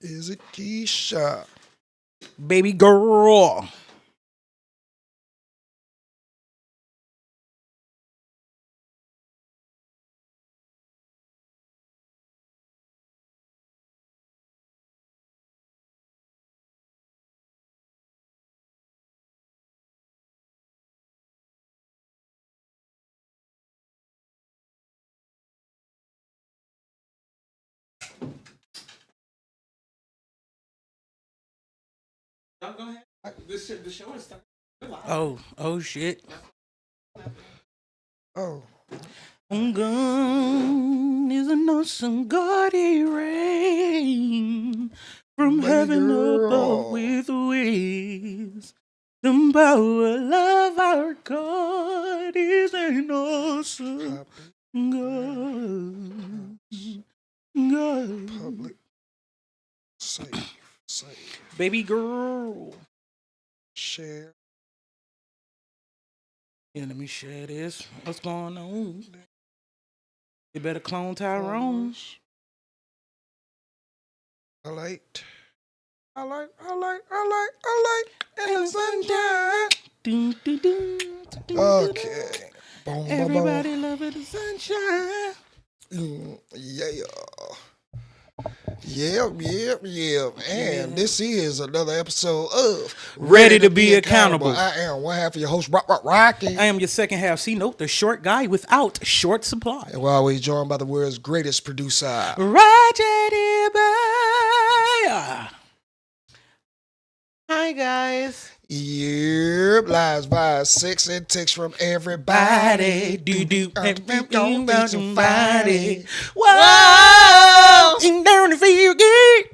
Is it Keisha? Baby girl. No, go ahead. The show is starting. Oh shit. Oh, Gone is an awesome gaudy rain from baby heaven above girl. with wings. The power of our God is an awesome God. God. Public. Safe. Baby girl. Share. Yeah, let me share this. What's going on? You better clone Tyrone. I like. In the sunshine. Dun, dun, dun, dun, dun, Okay. Boom, Everybody loving the sunshine. Yeah. And this is another episode of Ready to be accountable. I am one half of your host, Rocky. I am your second half C-Note, the short guy without short supply. And we're always joined by the world's greatest producer. Roger Dibber. Hi guys. Yep, lies via sex and text from everybody. Do About somebody. Whoa! Ain't down to feel good.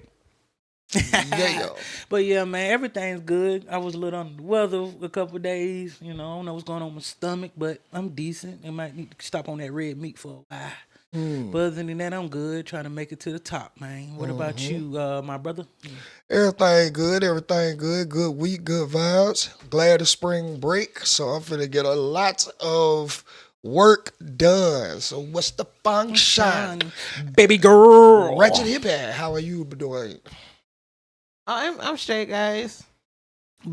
Yeah. But yeah, man, everything's good. I was a little under the weather a couple of days. You know, I don't know what's going on with my stomach, but I'm decent. I might need to stop on that red meat for a while. But other than that, I'm good. Trying to make it to the top, man. What about you, my brother? Everything good. Good week, good vibes. Glad it's spring break, so I'm finna get a lot of work done. So what's the function? Baby girl. Ratchet Hippie, how are you doing? I'm straight, guys.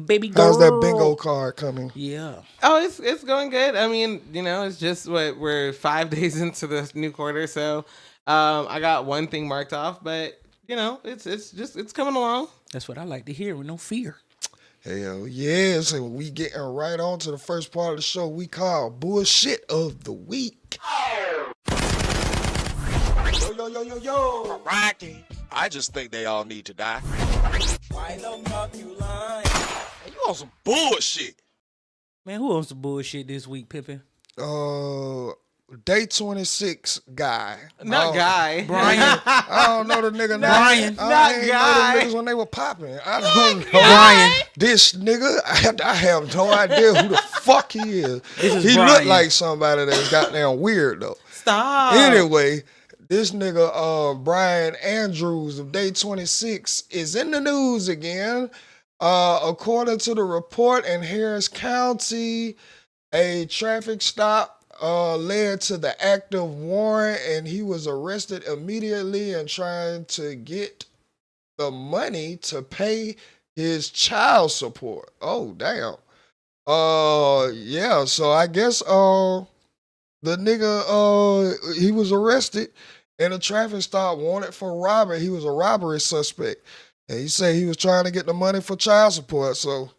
Baby girl. How's that bingo card coming? Yeah. Oh, it's going good. I mean, it's just we're 5 days into the new quarter, so I got one thing marked off, but it's coming along. That's what I like to hear with no fear. Hell yeah. So we getting right on to the first part of the show we call Bullshit of the Week. Yo. Rocky. I just think they all need to die. Why the fuck you lying? You on some bullshit. Man, who owns the bullshit this week, Pippin? Day 26 guy. Not guy. Brian. I don't know the nigga name. Brian. I ain't guy. know the niggas when they were popping. I don't know. Brian. This nigga, I have no idea who the fuck he is. This is He Brian. looked like somebody that's goddamn weird though. Stop. Anyway, this nigga Brian Andrews of Day 26 is in the news again. According to the report in Harris County, a traffic stop led to the active warrant, and he was arrested immediately and trying to get the money to pay his child support. Oh, damn. Yeah, so I guess the nigga he was arrested in a traffic stop wanted for robbery. He was a robbery suspect. And he said he was trying to get the money for child support. So,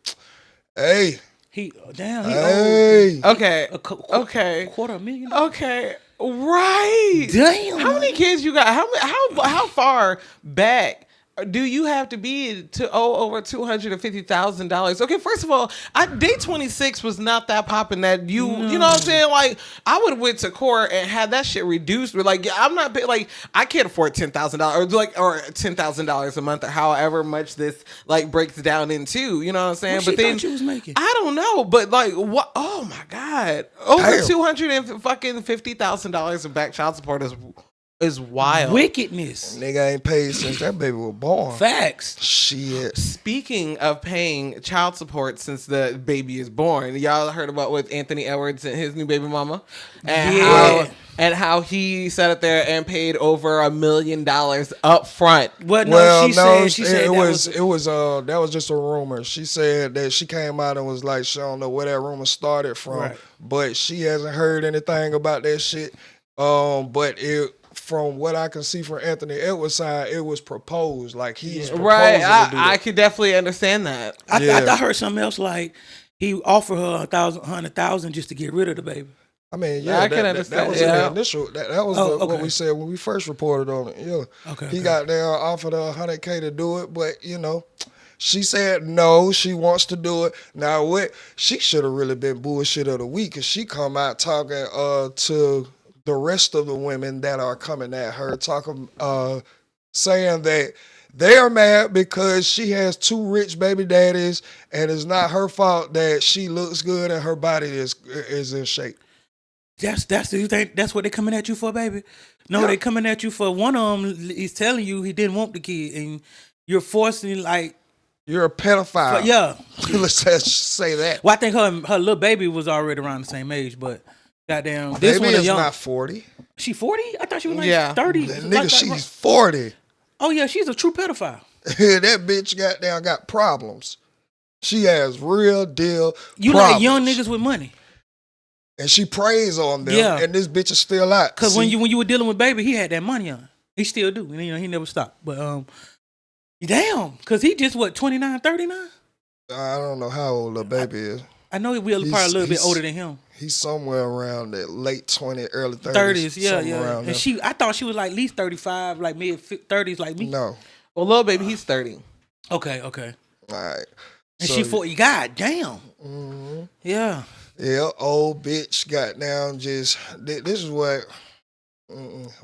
hey. He owed Hey. Okay. $250,000. Okay. Right. Damn. How many kids you got? How far back do you have to be to owe over $250,000? Okay, first of all, Day 26 was not that popping that you know what I'm saying? Like, I would have went to court and had that shit reduced. But like, I'm not like, I can't afford $10,000 or $10,000 a month or however much this like breaks down into. You know what I'm saying? What But she then thought you was making? I don't know. But like, what? Oh my god, over Damn. $250,000 in back child support is is wild. Wickedness. Nigga ain't paid since that baby was born. Facts. Shit. Speaking of paying child support since the baby is born, y'all heard about with Anthony Edwards and his new baby mama, and how he sat up there and paid over $1 million up front. What? Well, She said it that was that was just a rumor. She said that she came out and was like, she don't know where that rumor started from, Right. but she hasn't heard anything about that shit. But it, from what I can see from Anthony Edwards' side, it was proposed. Like he's proposing Right, to do I it. could definitely understand that. I heard something else like he offered her $100,000 just to get rid of the baby. I mean, yeah, I can that understand. was Yeah. the initial. That was Oh, what okay. we said when we first reported on it. Yeah, Okay, he okay. got there, offered her $100K to do it, but she said no. She wants to do it now. What she should have really been bullshit of the week, cause she come out talking to the rest of the women that are coming at her, saying that they are mad because she has 2 rich baby daddies, and it's not her fault that she looks good and her body is in shape. You think that's what they coming at you for, baby? No, they coming at you for one of them. He's telling you he didn't want the kid, and you're forcing You're a pedophile. yeah. Let's just say that. Well, I think her little baby was already around the same age, but goddamn, this Baby one is is young. not 40. She 40? I thought she was like Yeah. 30. Nigga, she's 40. Oh yeah, she's a true pedophile. That bitch got problems. She has real deal You problems. like young niggas with money. And she preys on them, Yeah. and this bitch is still out. Cause when See, you were dealing with baby, he had that money on. He still do. And he never stopped. But damn, cause he just 29, 39? I don't know how old the baby is. I know we're probably a little bit older than him. He's somewhere around that late 20s, early 30s. 30s, yeah, somewhere yeah. around there. And I thought she was like at least 35, like mid 30s, like me. No. Well, little baby, he's 30. Okay. All right. And So, she 40. God damn. mhm. Yeah. Yeah, old bitch got down just, this is what,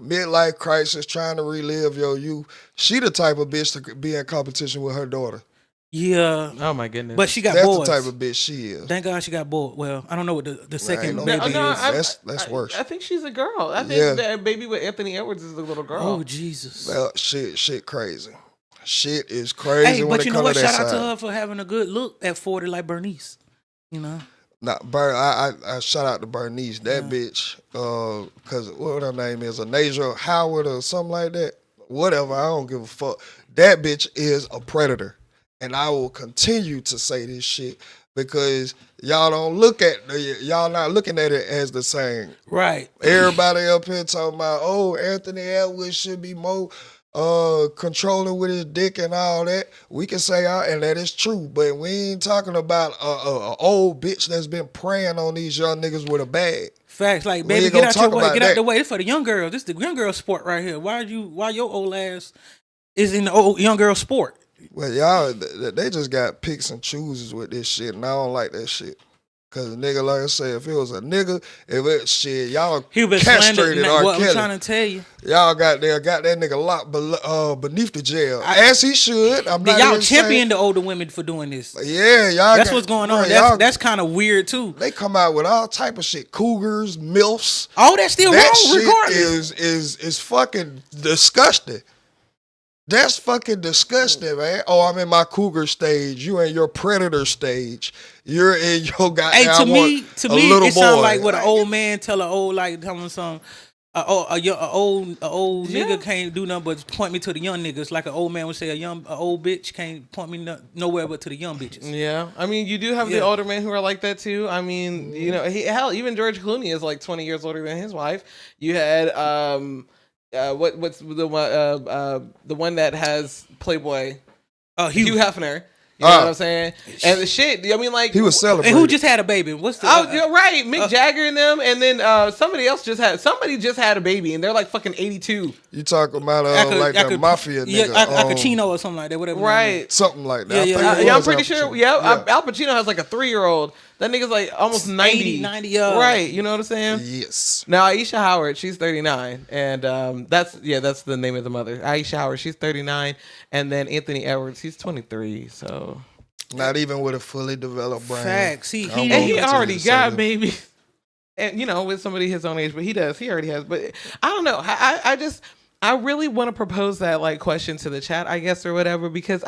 midlife crisis, trying to relive your youth. She the type of bitch to be in competition with her daughter. Yeah. Oh my goodness. But she got That's boys. the type of bitch she is. Thank God she got bored. Well, I don't know what the second no baby idea. is. That's worse. I think she's a girl. I think that baby with Anthony Edwards is a little girl. Oh, Jesus. Well, shit crazy. Shit is crazy Hey, when but it you know comes what? to that Shout out to side. her for having a good look at 40 like Bernice. You know? Nah, I shout out to Bernice, that bitch, because what her name is, Onija Howard or something like that. Whatever, I don't give a fuck. That bitch is a predator. And I will continue to say this shit because y'all not looking at it as the same. Right. Everybody up here talking about, oh, Anthony Edwards should be more controlling with his dick and all that. We can say, and that is true, but we ain't talking about a old bitch that's been preying on these young niggas with a bag. Facts, like, We baby, ain't get gonna out your talk way. about Get out that. the way. It's for the young girls. This is the young girl sport right here. Why your old ass is in the old young girl sport? Well, y'all, they just got picks and chooses with this shit, and I don't like that shit. Cause a nigga, like I said, if it was a nigga, if it shit, y'all He been slandered. castrated R. What I'm Kelly. trying to tell you. Y'all got that nigga locked beneath the jail, as he should. I'm not Y'all even saying- champion the older women for doing this. Yeah, y'all. That's what's going on. Bro, That's kind of weird too. They come out with all type of shit, cougars, milfs. All that's still That wrong, shit regardless. is fucking disgusting. That's fucking disgusting, man. Oh, I'm in my cougar stage. You in your predator stage. You're in your goddamn. Hey, to me, little it sounds boy. like what an old man tell an old telling some. A old nigga can't do nothing but point me to the young niggas. Like an old man would say, a old bitch can't point me nowhere but to the young bitches. Yeah, I mean, you do have the older men who are like that too. I mean, you know, hell, even George Clooney is like 20 years older than his wife. You had what's the one that has Playboy? Hugh Hefner. You know what I'm saying? And the shit, I mean, like He was celebrating. And who just had a baby? What's the? you're right. Mick Jagger and them, and then somebody just had a baby, and they're like fucking 82. You talking about like the mafia nigga? Acachino or something like that. Whatever. Right. Something like that. Yeah, I think it I'm was pretty Al sure. Pacino. Yeah, Al Pacino has like a 3-year-old. That nigga's like almost 90. 90. Right. You know what I'm saying? Yes. Now Aisha Howard, she's 39, and that's the name of the mother. Aisha Howard, she's 39, and then Anthony Edwards, he's 23. So Not even with a fully developed brain. Facts. and he already got baby. and with somebody his own age, but he already has. But I don't know. I really want to propose that like question to the chat, I guess, or whatever, because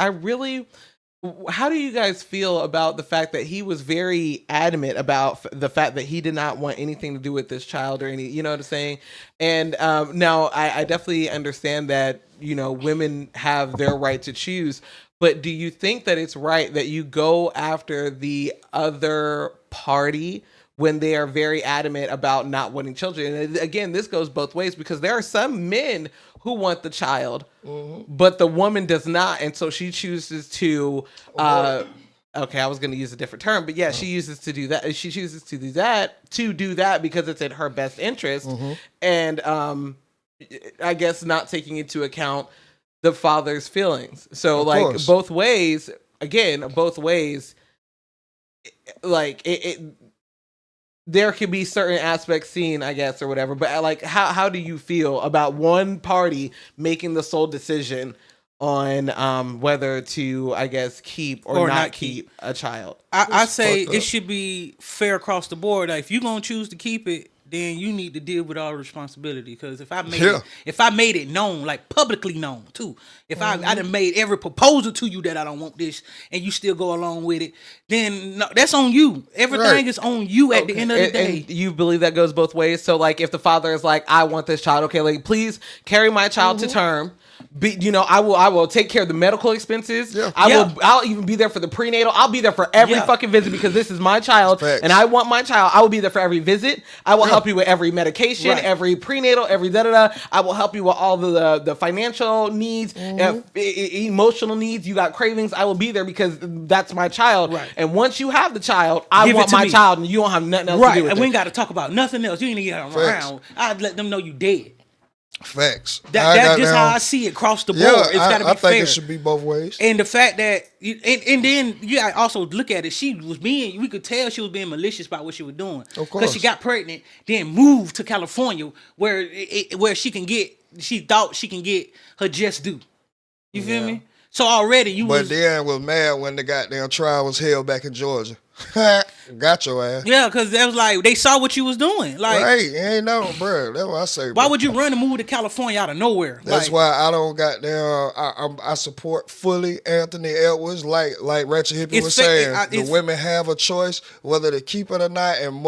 how do you guys feel about the fact that he was very adamant about the fact that he did not want anything to do with this child or any, you know what I'm saying? And now I definitely understand that, women have their right to choose, but do you think that it's right that you go after the other party when they are very adamant about not wanting children? And again, this goes both ways, because there are some men who want the child, but the woman does not, and so she chooses to. Okay, I was going to use a different term, but yeah, she chooses to do that. She chooses to do that because it's in her best interest, and I guess not taking into account the father's feelings. So Of like course. both ways, like it there could be certain aspects seen, I guess, or whatever. But like, how do you feel about one party making the sole decision on whether to, I guess, keep or not keep a child? I say fucked it up. should be fair across the board. Like, if you're gonna choose to keep it, then you need to deal with all the responsibility. Because if I made it known, like publicly known too, if I done made every proposal to you that I don't want this, and you still go along with it, then no, that's on you. Everything Right. is on you at the end of the day. And you believe that goes both ways? So like, if the father is like, I want this child, okay, like please carry my child to term. I will take care of the medical expenses. Yeah. I'll even be there for the prenatal. I'll be there for every fucking visit, because this is my child. Facts. And I want my child. I will be there for every visit. I will help you with every medication, Right. every prenatal, every da-da-da. I will help you with all the financial needs, emotional needs. You got cravings, I will be there because that's my child. Right. And once you have the child, I Give it want to my me. child, and you don't have nothing else to Right, do with and it. we ain't got to talk about nothing else. You ain't get Facts. around. I'd let them know you dead. Facts. That's just how I see it across the board. Yeah, It's got to be I think fair. it should be both ways. And the fact that, and then you gotta also look at it. We could tell she was being malicious about what she was doing. Of Because she got pregnant, then moved to California where she thought she can get her just due. You feel me? So already But then was mad when the goddamn trial was held back in Georgia. Got your ass. yeah, because that was like, they saw what you was doing. Like, Right, ain't no, bro. That's what I say. why Bro. would you run and move to California out of nowhere? That's Like, why I don't goddamn. I support fully Anthony Edwards, like Ratchet Hippie It's was fa- saying. I- The it's- women have a choice whether to keep it or not, and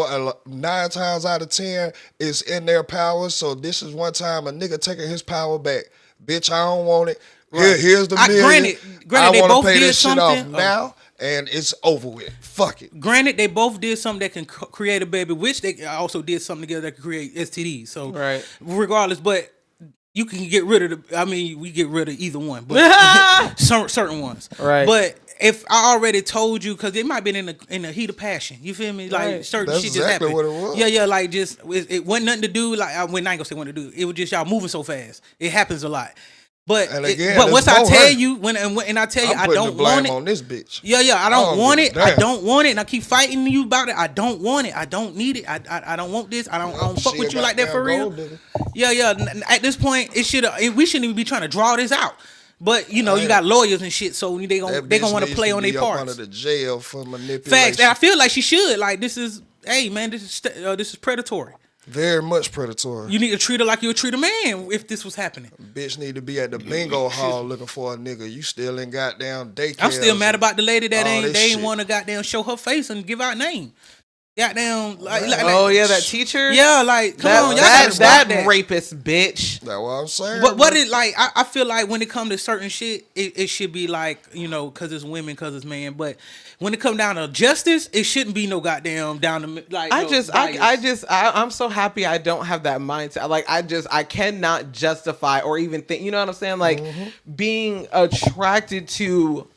9 times out of 10, it's in their power. So this is one time a nigga taking his power back. Bitch, I don't want it. Here's the million. Granted, they I want both to pay did this shit off something. now, and it's over with. Fuck it. Granted, they both did something that can create a baby, which they also did something together that could create STDs. So, Right. regardless, but you can get rid of we get rid of either one, but certain ones. Right. But if I already told you, because it might have been in the heat of passion, you feel me? Like Right. certain That's shit exactly just what happened. it was. Yeah, like just it wasn't nothing to do. Like I ain't gonna say what to do. It was just y'all moving so fast. It happens a lot. But And again, but it's once I more tell her. you when I tell you I'm I putting don't the blame want it. on this bitch. Yeah, I don't Oh, want it. I damn. don't want it, and I keep fighting you about it. I don't want it. I don't need it. I don't want this. I don't fuck She with a you like that for goddamn real. gold digger. Yeah. At this point, we shouldn't even be trying to draw this out. But you got lawyers and shit, so they gonna That bitch want to needs play to on be their up parts. under the jail for manipulation. Facts. And I feel like she should. Like this is predatory. Very much predatory. You need to treat her like you would treat a man if this was happening. Bitch need to be at the bingo hall looking for a nigga. You still in goddamn daycare. I'm still mad about the lady that all ain't this shit. want to goddamn show her face and give out name. Goddamn. Oh yeah, that teacher. Yeah, like come on, y'all that gotta stop that rapist bitch. That's what I'm saying. But what bro. it like? I feel like when it comes to certain shit, it should be like because it's women, because it's man. But when it come down to justice, it shouldn't be no goddamn down the like. I'm so happy I don't have that mindset. Like I cannot justify or even think. You know what I'm saying? Like being attracted to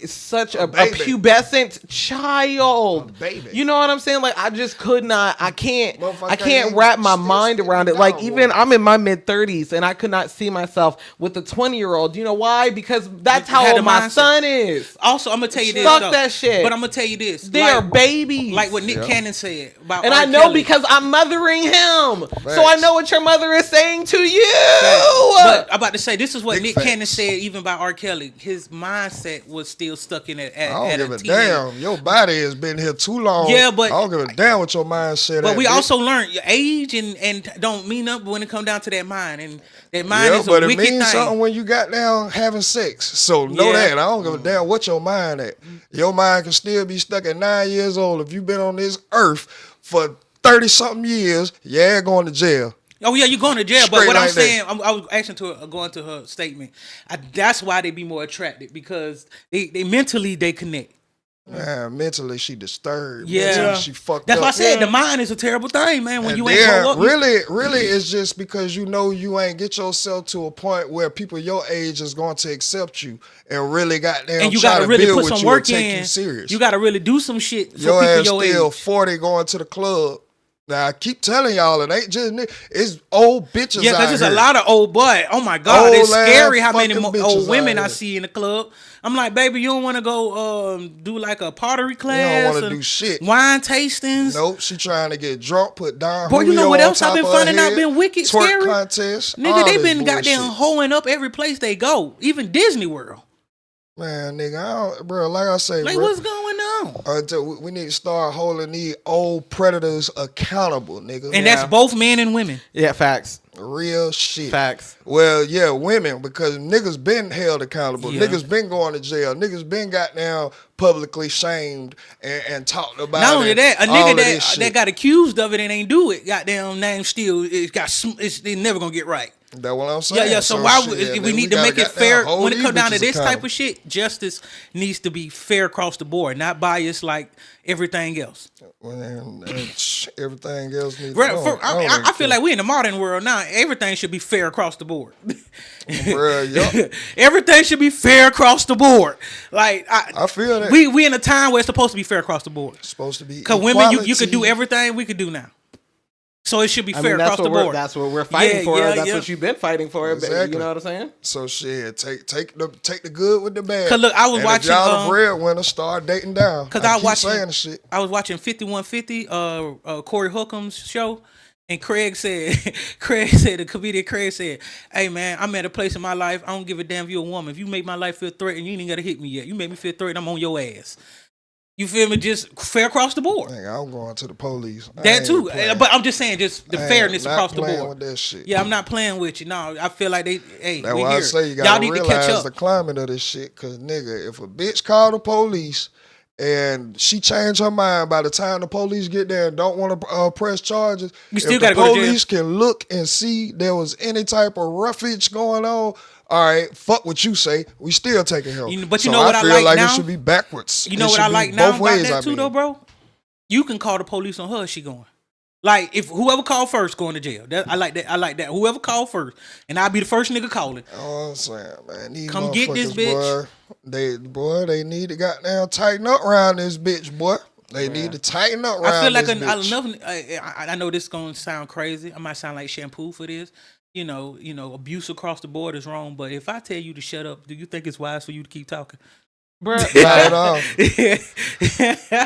such a baby. pubescent child. A baby. You know what I'm saying? Like I just could not. I can't Motherfucker wrap my still mind around it. sticking Like down, even boy. I'm in my mid-30s and I could not see myself with a 20-year-old. You know why? Because that's You how had old the my mindset. son is. Also, I'm gonna tell you this. Fuck though. that shit. But I'm gonna tell you this. They are babies. Like what Nick Cannon said about And R. I know Kelly. because I'm mothering him. So I Facts. know what your mother is saying to you. But I'm about to say, this is what Big Nick facts. Cannon said even about R. Kelly. His mindset was still stuck in it. I don't give a damn. Your body has been here too long. Yeah, but I don't give a damn what your mindset. But we bitch. also learned your age and don't mean nothing when it come down to that mind, and that mind Yeah, is a but it wicked means thing. something when you got down having sex. So know Yeah. that. I don't give a damn what your mind at. Your mind can still be stuck at 9 years old. If you've been on this earth for 30 something years, yeah, going to jail. Oh yeah, you're going to jail. But Straight what I'm like that. saying, I was asking to her, going to her statement. That's why they be more attracted, because they mentally they connect. Man, mentally she disturbed. Yeah. Mentally, she fucked That's up. why I said the mind is a terrible thing, man. When And you ain't then, grow up, really, it's just because you know you ain't get yourself to a point where people your age is going to accept you and really goddamn and you try gotta to really build put with some you work and take in. you serious. You gotta really do some shit for your people ass your still age. 40 going to the club. Now I keep telling y'all, it ain't just it's old bitches. Yeah, out because there's here. a lot of old boy. Oh my God, Old it's scary ass how many fucking bitches old women out I here. see in the club. I'm like, baby, you don't want to go do like a pottery You class? don't want to and do shit. Wine tastings. Nope, she trying to get drunk, put down. Boy, you know Julio what on else I've top been of her finding out head, been wicked twerk scary? contest. Nigga, all they this been bullshit. goddamn hoeing up every place they go, even Disney World. Man, nigga, I don't, bro. Like I say, Like, bro, what's going on? we need to start holding these old predators accountable, nigga. And that's both men and women. Yeah, facts. real shit. Facts. Well, yeah, women, because niggas been held accountable. Yeah. Niggas been going to jail. Niggas been got down publicly shamed and talked about Not it. only that, a all nigga of this that shit. got accused of it and ain't do it, goddamn name still, they never gonna get right. That's what I'm saying. Yeah. So why shit, we nigga, need to gotta make it goddamn fair hold when it these comes down to bitches this type accountable. of shit? Justice needs to be fair across the board, not biased like everything else. And everything else needs Right, to I feel like we in the modern world now. Everything should be fair across the board. Bruh, yup. Everything should be fair across the board. Like I feel that. we in a time where it's supposed to be fair across the board. It's supposed to be Because women, you could do equality. everything we could do now. So it should be I fair mean, across the board. That's what we're fighting for. Yeah, That's yeah. what you've been fighting for. Exactly. You know what I'm saying? So shit, take the good with the bad. 'Cause look, I was and watching, If y'all the breadwinner, start dating down. Because I I keep was saying watching, the shit. I was watching 5150, Corey Holcomb's show, and Craig said, the comedian Craig said, "Hey man, I'm at a place in my life. I don't give a damn if you're a woman. If you make my life feel threatened, you ain't gotta hit me yet. You make me feel threatened, I'm on your ass. You feel me? Just fair across the board. Nigga, I'm going to the police. I That ain't too. playing. But I'm just saying, just the I ain't fairness not across the playing board. with that shit. Yeah, I'm not playing with you. No, I feel like That's we why I here. say you Y'all gotta need to catch realize up. the climate of this shit. Cause nigga, if a bitch call the police and she change her mind by the time the police get there and don't want to press charges, You still if gotta the go to jail. police can look and see there was any type of roughage going on, all right, fuck what you say. We still taking help. But you So know what I feel like like now? it should be backwards. You know It what should I be like now both about ways, that I too, mean. though, bro? You can call the police on her. She going. Like if whoever called first going to jail. I like that. I like that. Whoever called first, and I'll be the first nigga calling. Oh, I'm saying, man, these Come get this motherfuckers, they need to goddamn tighten up around this bitch, boy. They need to tighten up around I feel like this bitch. I know this is gonna sound crazy. I might sound like shampoo for this. You know, abuse across the board is wrong. But if I tell you to shut up, do you think it's wise for you to keep talking? Not at all.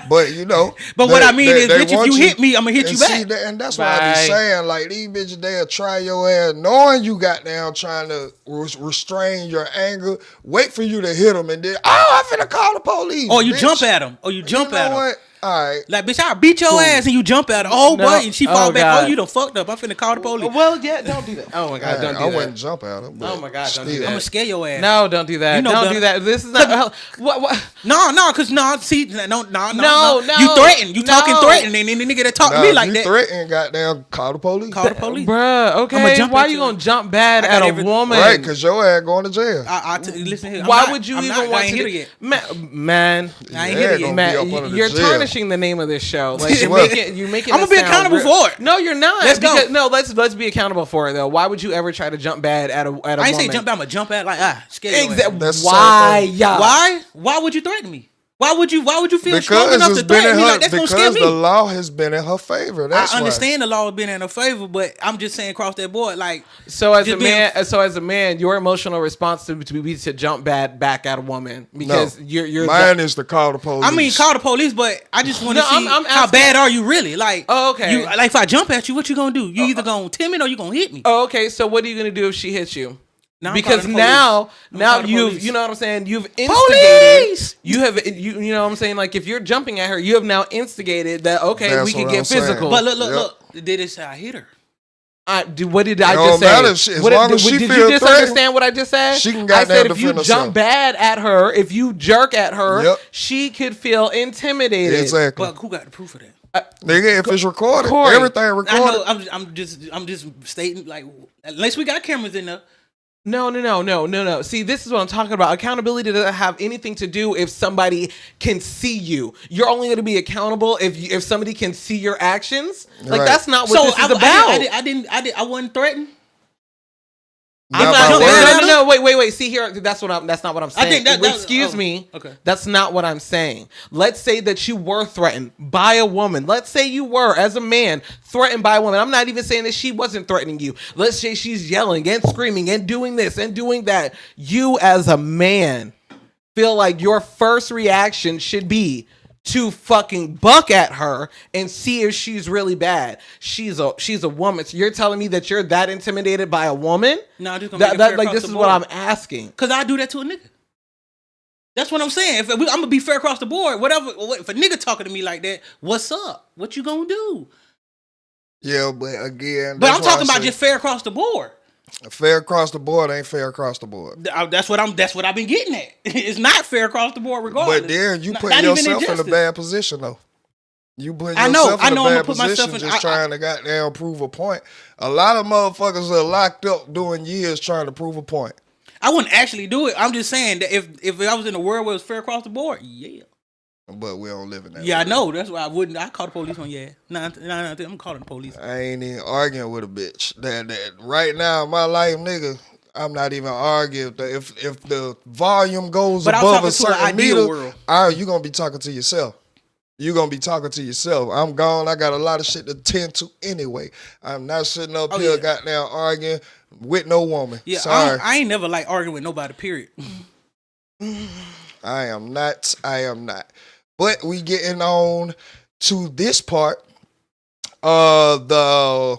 But you know, But what I mean is, they bitch, if want you hit me, I'm gonna hit you and back. see that- and that's what I be Right. saying. Like these bitches, they'll try your ass, knowing you got down, trying to restrain your anger. Wait for you to hit them, and then I'm finna call the police. Or you bitch. jump at him. Or you jump you know at him. what? All right. Like, bitch, I'll beat your ass and you jump at her. Oh, No. boy, and she fall Oh, back. God. Oh, you done fucked up. I'm finna call the police. Well, yeah, don't do that. Oh my God, don't do I that. wouldn't jump at him. Oh my God, don't do still. that. I'm gonna scare your ass. No, don't do that. You know Don't better. do that. This is not. What? No, cause see, no. No. You threaten. You talking No. threatening, and the nigga that talk to Nah, me if like you that, threaten, goddamn, call the police. call the police. Bruh, okay. jump Why at you you. gonna jump bad I got at a every- woman? Right, because your ass going to jail. Listen here. Why would you I'm even not, want I ain't to? hit her yet. Man, I ain't Yeah, hit her gonna yet. be up man, under the you're jail. tarnishing the name of this show. Like you're What? making. I'm gonna be it sound accountable for it. No, you're not. Let's go. Because- No, let's be accountable for it though. Why would you ever try to jump bad at a woman? I ain't say jump out. I'm gonna jump at like scare your ass. Exactly. That's the Why? same thing. Yeah. Why? Why would you threaten me? Why would you feel strong Because enough it's to been threaten in me? her. Like that's gonna scare Because me. the law has been in her favor. That's I why. understand the law has been in her favor, but I'm just saying across that board, like So as just a being- man, your emotional response to be to jump back at a woman because you're Mine is to call the police. I mean, call the police, but I just want to No, see I'm how asking- bad are you really? Like, Oh, okay. You like if I jump at you, what you gonna do? You either gonna timid or you gonna hit me. Oh, okay. So what are you gonna do if she hits you? Now I'm Because calling the now police. I'm calling the you've, police. you know what I'm saying? You've instigated. You know what I'm saying? Like if you're jumping at her, you have now instigated that. Okay, That's we can what get I'm saying. physical. But look, Yep. Did it say I hit her? What did I It just don't matter say? if she- as long as she did you feel just threatened, understand what I just said? she can I goddamn said if you defend jump herself. bad at her, if you jerk at her, Yep. she could feel intimidated. Exactly. But who got the proof of that? Nigga, if it's recorded, Corey. everything I recorded. know. I'm just stating like unless we got cameras in there. No. See, this is what I'm talking about. Accountability doesn't have anything to do if somebody can see you. You're only going to be accountable if somebody can see your actions. Like Right. that's not what this is about. I wasn't threatened. I'm Not not, by word. no, wait. See here, that's not what I'm saying. I think that- Excuse oh, me. okay. That's not what I'm saying. Let's say that you were threatened by a woman. Let's say you were, as a man, threatened by a woman. I'm not even saying that she wasn't threatening you. Let's say she's yelling and screaming and doing this and doing that. You, as a man, feel like your first reaction should be to fucking buck at her and see if she's really bad. She's a woman. So you're telling me that you're that intimidated by a woman? No, I'm just gonna make it fair like across this the is board. what I'm asking. Cause I do that to a nigga. That's what I'm saying. I'm gonna be fair across the board. Whatever. If a nigga talking to me like that, what's up? What you gonna do? Yeah, but again, But that's I'm why I talking about say just fair across the board. fair across the board ain't fair across the board. That's what I've been getting at. It's not fair across the board, regardless. But then you Not put even yourself in a injustice. bad position though. You put I know. yourself I in know a I'm gonna bad put myself position in- just trying to goddamn prove a point. A lot of motherfuckers are locked up doing years trying to prove a point. I wouldn't actually do it. I'm just saying that if I was in a world where it was fair across the board, yeah. But we don't live in that. Yeah, I world. know. That's why I wouldn't. I call the police on yeah. Nah, I'm calling the police. I ain't even arguing with a bitch. That right now in my life, nigga, I'm not even arguing. If the volume goes But I'm above talking a to an certain ideal meter, world. you gonna be talking to yourself. You gonna be talking to yourself. I'm gone. I got a lot of shit to tend to anyway. I'm not sitting up here goddamn arguing with no woman. Yeah, Sorry. I ain't never like arguing with nobody. Period. I am not. But we getting on to this part. The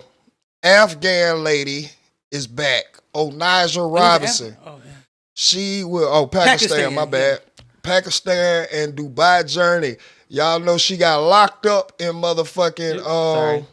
Afghan lady is back. Onija Roberson. Oh, yeah. She will. Pakistan. My bad. Pakistan and Dubai journey. Y'all know she got locked up in motherfucking. Sorry.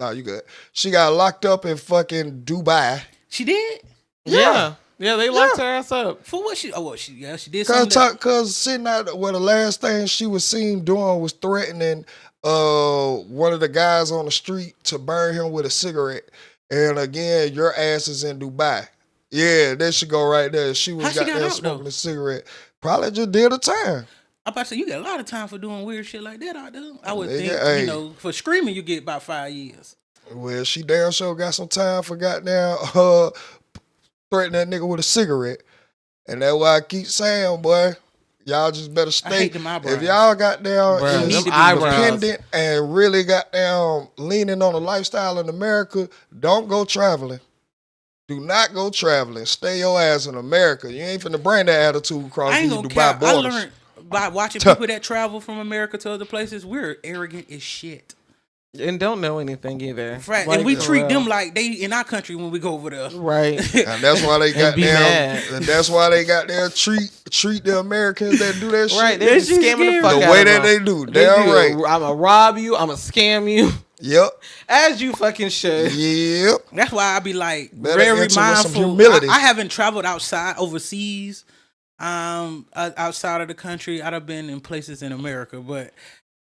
No, you good. She got locked up in fucking Dubai. She did? Yeah, they locked her ass up. For what she? Oh, what she did something. Cause sitting out, the last thing she was seen doing was threatening one of the guys on the street to burn him with a cigarette. And again, your ass is in Dubai. Yeah, there she go right there. She was How she got goddamn out, smoking though? a cigarette. Probably just did a time. I'm about to say you get a lot of time for doing weird shit like that out there. I would Nigga, think hey. for screaming you get about 5 years. Well, she damn sure got some time for goddamn threatening that nigga with a cigarette. And that's why I keep saying, boy, y'all just better stay. hate them eyebrows. If y'all goddamn Bruh, need is to be independent and really goddamn leaning on a lifestyle in America, don't go traveling. Do not go traveling. Stay your ass in America. You ain't finna bring that attitude across I ain't these gonna Dubai care. I borders. learned by watching people that travel from America to other places, we're arrogant as shit. And don't know anything either. Right. Like, and we for treat real. them like they in our country when we go over there. Right. And that's why they got be them. mad. And that's why they got their treat the Americans that do that shit. Right. They're That shit scamming the fuck the out way of that them. they do. Damn right. I'm gonna rob you. I'm gonna scam you. Yep. As you fucking should. Yep. That's why I be like Better very enter with some mindful. humility. I haven't traveled overseas, outside of the country. I've been in places in America, but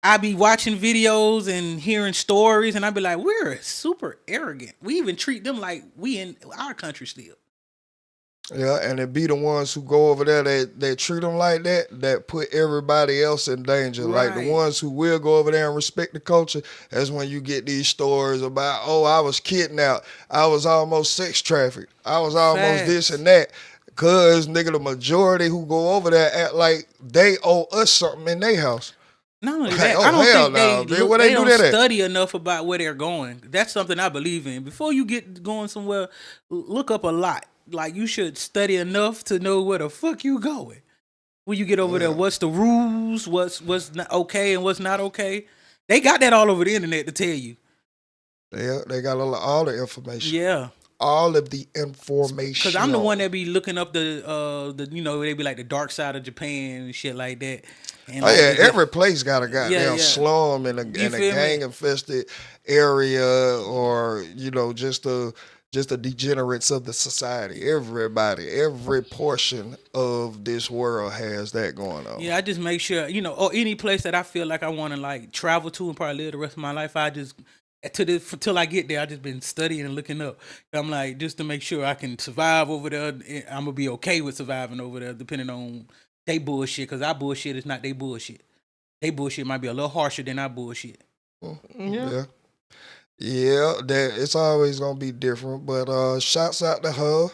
I be watching videos and hearing stories, and I be like, we're super arrogant. We even treat them like we in our country still. Yeah, and it be the ones who go over there that treat them like that put everybody else in danger. Like the Right. ones who will go over there and respect the culture, that's when you get these stories about, oh, I was kidnapped. I was almost sex trafficked. I was almost Facts. this and that. Cause nigga, the majority who go over there act like they owe us something in their house. Not only Like, that, oh, I don't hell think no, they, man. Where they do don't that at? study enough about where they're going. That's something I believe in. Before you get going somewhere, look up a lot. Like you should study enough to know where the fuck you going. When you get over there, what's the rules? What's not okay and what's not okay? They got that all over the internet to tell you. They got all the information. Yeah. all of the information. Because I'm the one that be looking up the they be like the dark side of Japan and shit like that. And Oh like, yeah, every place got a goddamn yeah. slum and a feel me? gang infested area, or just the degenerates of the society. Everybody, every portion of this world has that going on. Yeah, I just make sure, or any place that I feel like I want to like travel to and probably live the rest of my life. I just till I get there, I just been studying and looking up. I'm like, just to make sure I can survive over there. I'm gonna be okay with surviving over there, depending on they bullshit. Because our bullshit is not they bullshit. They bullshit might be a little harsher than our bullshit. Yeah. Yeah, that it's always gonna be different. But shouts out to her,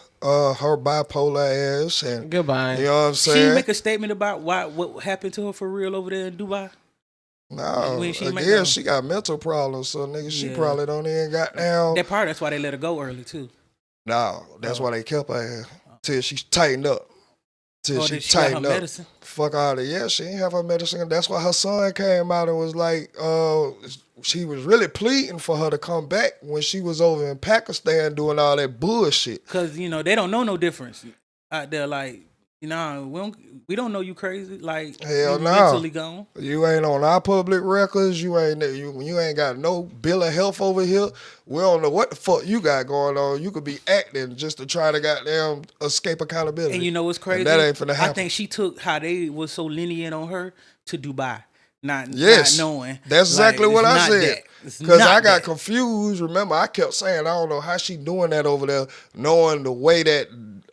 her bipolar ass, and Goodbye. you know what I'm She saying? make a statement about what happened to her for real over there in Dubai. No, when she make again, those- she got mental problems, so nigga, she Yeah. probably don't even got down. That part, that's why they let her go early too. No, that's why they kept her ass till she tightened up. Till Or she did she got her tightened up. medicine? Fuck all that. Yeah, she ain't have her medicine. That's why her son came out and was like, she was really pleading for her to come back when she was over in Pakistan doing all that bullshit. Cause they don't know no difference out there. Like we don't know you crazy. Like Hell you no. mentally gone. You ain't on our public records. You ain't got no bill of health over here. We don't know what the fuck you got going on. You could be acting just to try to goddamn escape accountability. And you know what's crazy? And that ain't finna happen. I think she took how they was so lenient on her to Dubai. Not Yes, knowing. that's exactly Like, what it's I not said. that. It's Because not I got that. confused. Remember, I kept saying I don't know how she doing that over there, knowing the way that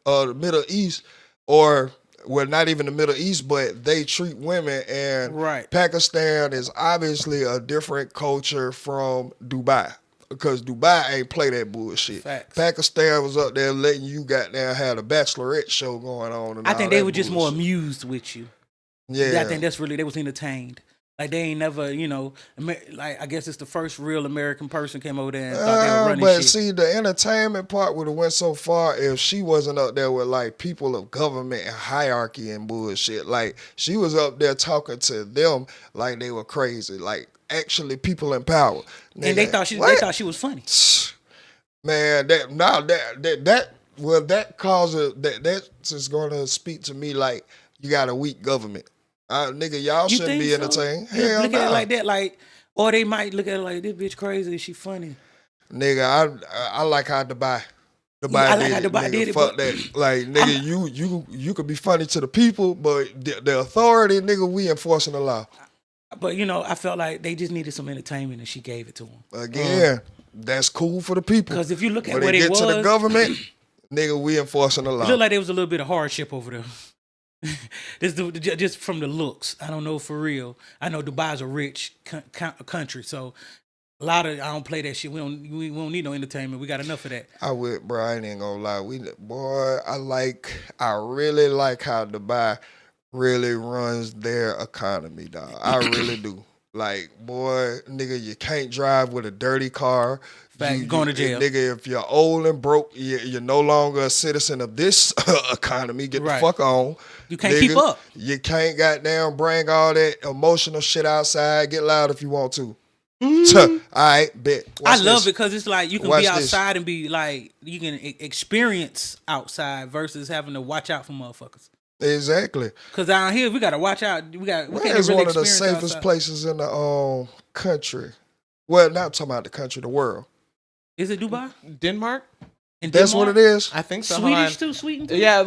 the Middle East, or well, not even the Middle East, but they treat women. And Right. Pakistan is obviously a different culture from Dubai. Because Dubai ain't play that bullshit. Facts. Pakistan was up there letting you goddamn have a bachelorette show going on. And I all think they that were just more bullshit. amused with you. Yeah. I think that's really they was entertained. Like they ain't never, like I guess it's the first real American person came over there and thought they were running but shit. see, the entertainment part would have went so far if she wasn't up there with like people of government and hierarchy and bullshit. Like she was up there talking to them like they were crazy, like actually people in power. And they Nigga, thought she was funny. Man, that causes that's just gonna speak to me like you got a weak government. Nigga, y'all You shouldn't think be so? entertained. You Hell look at it no. like that, like, or they might look at it like this bitch crazy. She funny. Nigga, I like how Dubai Yeah, I like how did it. Dubai Nigga, did it, fuck but- that. Like, nigga, you could be funny to the people, but the authority, nigga, we enforcing the law. But I felt like they just needed some entertainment, and she gave it to them. Again, that's cool for the people. Because if you look at when what they it get to the was, government, nigga, we enforcing the it law. looked like there was a little bit of hardship over there. Just from the looks, I don't know for real. I know Dubai's a rich country, so a lot of I don't play that shit. We don't need no entertainment. We got enough of that. I would, bro. I ain't gonna lie. I really like how Dubai really runs their economy, dog. I really do. Like, boy, nigga, you can't drive with a dirty car. Fact, going to jail. Nigga, if you're old and broke, you're no longer a citizen of this economy. Get Right. the fuck on. You can't keep up. You can't goddamn bring all that emotional shit outside. Get loud if you want to. All right, bet. I Watch love this. it because it's like you can Watch be this. outside and be like you can experience outside versus having to watch out for motherfuckers. Exactly. Because down here we gotta watch out. We Where can't is really one of the experience safest outside. places in the country? Well, not talking about the country, the world. Is it Dubai? Denmark? In That's what Denmark? it is. I think so. Hold on. Swedish too, Sweden too. Yeah,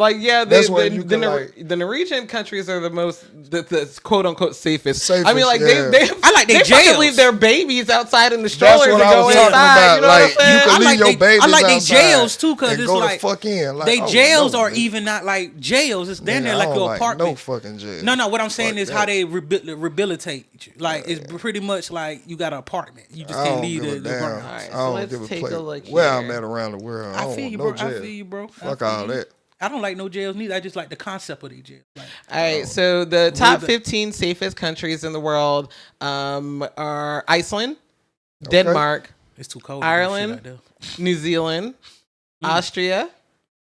That's where you can, the Norwegian countries are the quote unquote safest. Safest, I mean, like yeah. they I like they fucking jails. leave their babies outside in the strollers what and I go was inside. talking about. You know Like, what I'm saying? you can I leave like your they- babies I like they outside jails, too, 'cause and it's go like- the fuck in. Like, They oh, jails no, are nigga. even not like jails. It's down Nigga, there I like don't your apartment. No fucking jail. No, what I'm saying Fuck is that. how they rehabilitate you. Like it's pretty much like you got an apartment. You just I can't don't leave give the a damn. apartment. Alright, I so don't let's give a take play. a look Where I'm here. at around the world. I I don't feel want you, no bro. jail. I feel you, bro. Fuck I feel all you. that. I don't like no jails neither. I just like the concept of these jails. Like, All right, so the top bit. 15 safest countries in the world are Iceland, Denmark, it's too cold. to do shit Ireland, out there. New Zealand, Austria,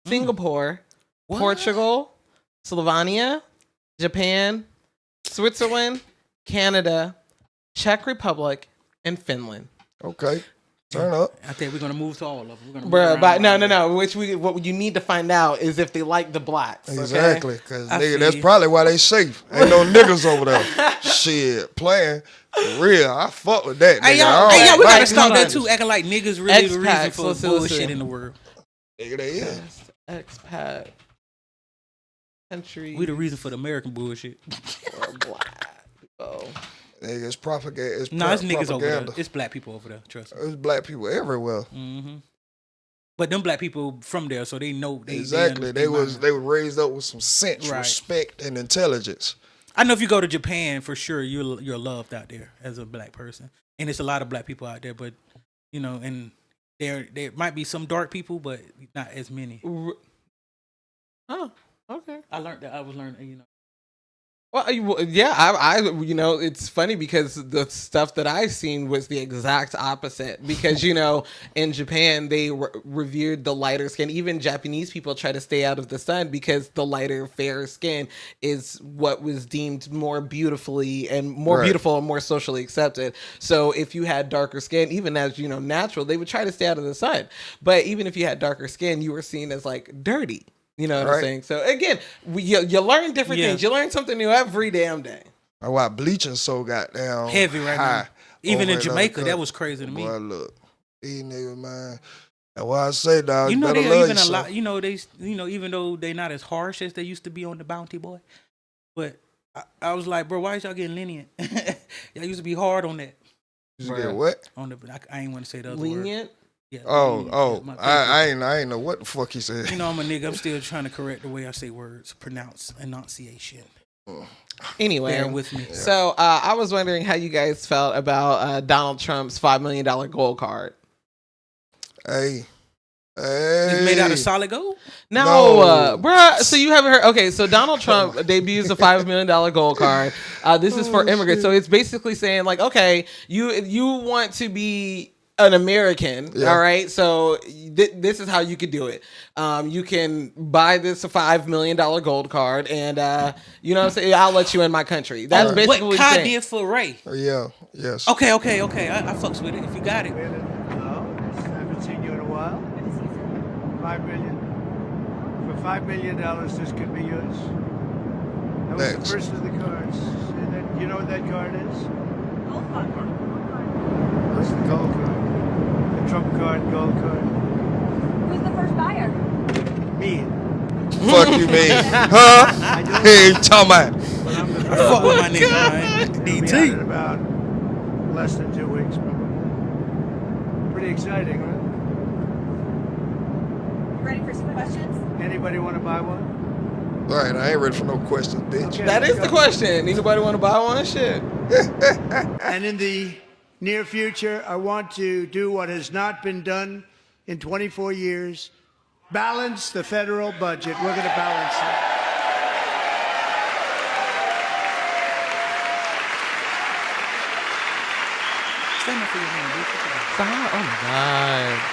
Singapore, What? Portugal, Slovenia, Japan, Switzerland, Canada, Czech Republic, and Finland. Okay. Turn up. I think we're gonna move to all of them. We're gonna move Bruh, around but all of them. no. What you need to find out is if they like the blacks. Okay? Exactly, because I nigga, feel that's you. probably why they safe. Ain't no niggas over there. Shit, playing for real. I fuck with that. Hey Nigga. I y'all, don't we gotta like stop that Expats. too. Acting like niggas really the reason Expats, for let's bullshit see. in the world. Nigga, they is. Expat country. We the reason for the American bullshit. or black people. Nigga, it's propaganda. No, it's niggas over there. propaganda. It's black people over there. Trust me. It's black people everywhere. But them black people from there, so they know. Exactly. They were raised up with some sense, Right. respect, and intelligence. I know if you go to Japan, for sure you're loved out there as a black person, and it's a lot of black people out there. But and there might be some dark people, but not as many. Oh, okay. I learned that. I was learning. Well, yeah, I it's funny because the stuff that I've seen was the exact opposite. Because in Japan they revered the lighter skin. Even Japanese people try to stay out of the sun because the lighter, fairer skin is what was deemed more beautifully and more beautiful and more socially accepted. So if you had darker skin, even as natural, they would try to stay out of the sun. But even if you had darker skin, you were seen as like dirty. You know what I'm saying? So again, you learn different things. You learn something new every damn day. That's why bleaching so goddamn Heavy right high now. Even in over Jamaica, other that was crazy to me. Boy, look, these niggas, man. That's why I say, dog, you They better are love even a yourself. lot. They even though they're not as harsh as they used to be on the Bounty Boy, but I was like, bro, why is y'all getting lenient? Y'all used to be hard on that. You get what? On the, I ain't want to say the other Lenient. word. Yeah, Oh, my I ain't know what the fuck he said. I'm a nigga. I'm still trying to correct the way I say words, enunciation. Anyway, Bear with me. So I was wondering how you guys felt about Donald Trump's $5 million gold card. Hey. It's made out of solid gold. No. Bruh. So you haven't heard? Okay, so Donald Trump debuts a $5 million gold card. This is for immigrants. So it's basically saying like, okay, you want to be an American, all right? So this is how you could do it. You can buy this $5 million gold card, and you know what I'm saying? I'll let you in my country. That's basically what what Kai he's saying. did for Ray. Yeah, yes. Okay. I fucks with it. If you got it. Hello, I haven't seen you in a while. $5 million. For $5 million, this could be yours. That was Thanks. the first of the cards. You know what that card is? Gold card. It's the gold card. The Trump card, gold card. Who's the first buyer? Me. Fuck you, man. Huh? Hey, talking about. But I'm the I fuck with my nigga, man. It'll be out in DT. about less than 2 weeks, probably. Pretty exciting, right? You ready for some questions? Anybody want to buy one? All right, I ain't ready for no questions, bitch. Okay, That let's is the go. question. Anybody want to buy one? Shit. And in the near future, I want to do what has not been done in 24 years, balance the federal budget. We're going to balance it. Stand up for your hand, bitch. Stop. Oh my god.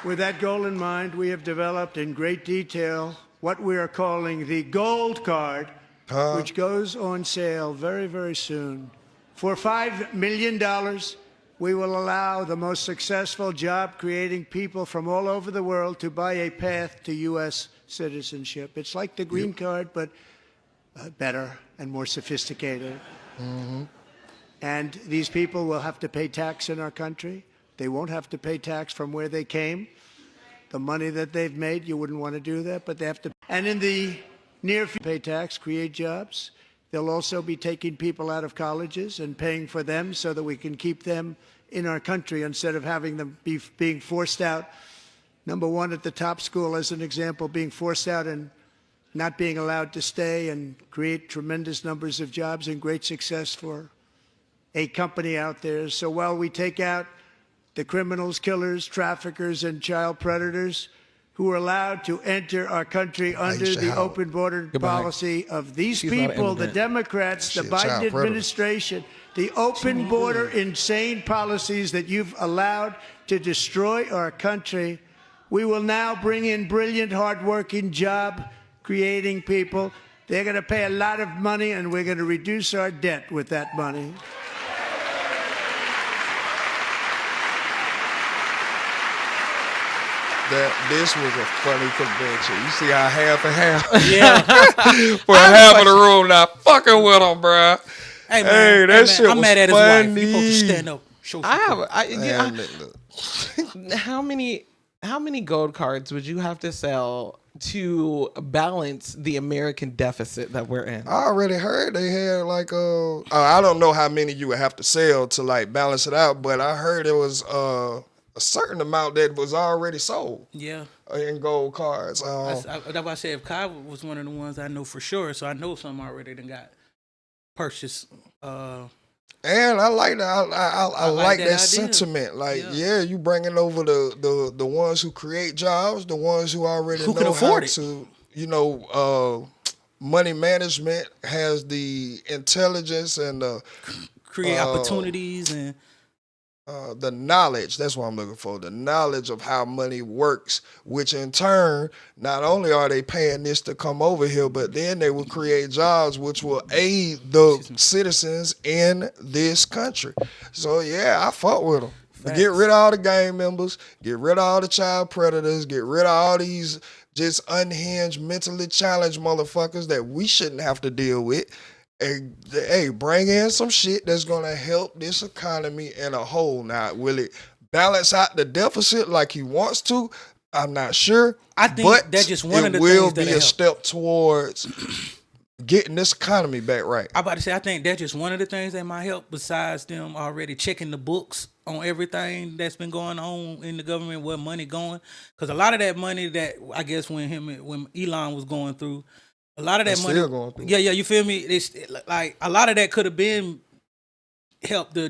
With that goal in mind, we have developed in great detail what we are calling the Gold Card, which goes on sale very, very soon. For $5 million, we will allow the most successful job-creating people from all over the world to buy a path to U.S. citizenship. It's like the Green Card, but better and more sophisticated. And these people will have to pay tax in our country. They won't have to pay tax from where they came. The money that they've made, you wouldn't want to do that, but they have to. And in the near future, pay tax, create jobs. They'll also be taking people out of colleges and paying for them so that we can keep them in our country instead of having them being forced out. Number one, at the top school, as an example, being forced out and not being allowed to stay and create tremendous numbers of jobs and great success for a company out there. So while we take out the criminals, killers, traffickers, and child predators who are allowed to enter our country under the open border policy of these people, the Democrats, the Biden administration, the open border insane policies that you've allowed to destroy our country. We will now bring in brilliant, hardworking, job-creating people They're going to pay a lot of money, and we're going to reduce our debt with that money. This was a funny convention. You see how half and half? Yeah. For half of the room not fucking with him, bro. Hey man, that shit I'm was mad at his wife. You supposed to funny. stand up. Show support. How many gold cards would you have to sell to balance the American deficit that we're in? I already heard they had like I don't know how many you would have to sell to like balance it out, but I heard it was a certain amount that was already sold. Yeah. In gold cards. That's why I said if Kai was one of the ones I know for sure, so I know some already done got purchased. And I like that. I like that idea. sentiment. Like, yeah, you bringing over the ones who create jobs, the ones who already Who know can afford how to, money management has the intelligence and the create opportunities and the knowledge. That's what I'm looking for. The knowledge of how money works, which in turn, not only are they paying this to come over here, but then they will create jobs which will aid the citizens in this country. So yeah, I fuck with them. Get rid of all the gang members, get rid of all the child predators, get rid of all these just unhinged, mentally challenged motherfuckers that we shouldn't have to deal with. And, hey, bring in some shit that's gonna help this economy in a whole. Now, will it balance out the deficit like he wants to? I'm not sure. I think but that's just one of the it will things that be a help. step towards getting this economy back right. I'm about to say, I think that's just one of the things that might help besides them already checking the books on everything that's been going on in the government, where money going. Because a lot of that money that I guess when Elon was going through, a lot of that money still going through. Yeah, you feel me? It's like a lot of that could have been helped the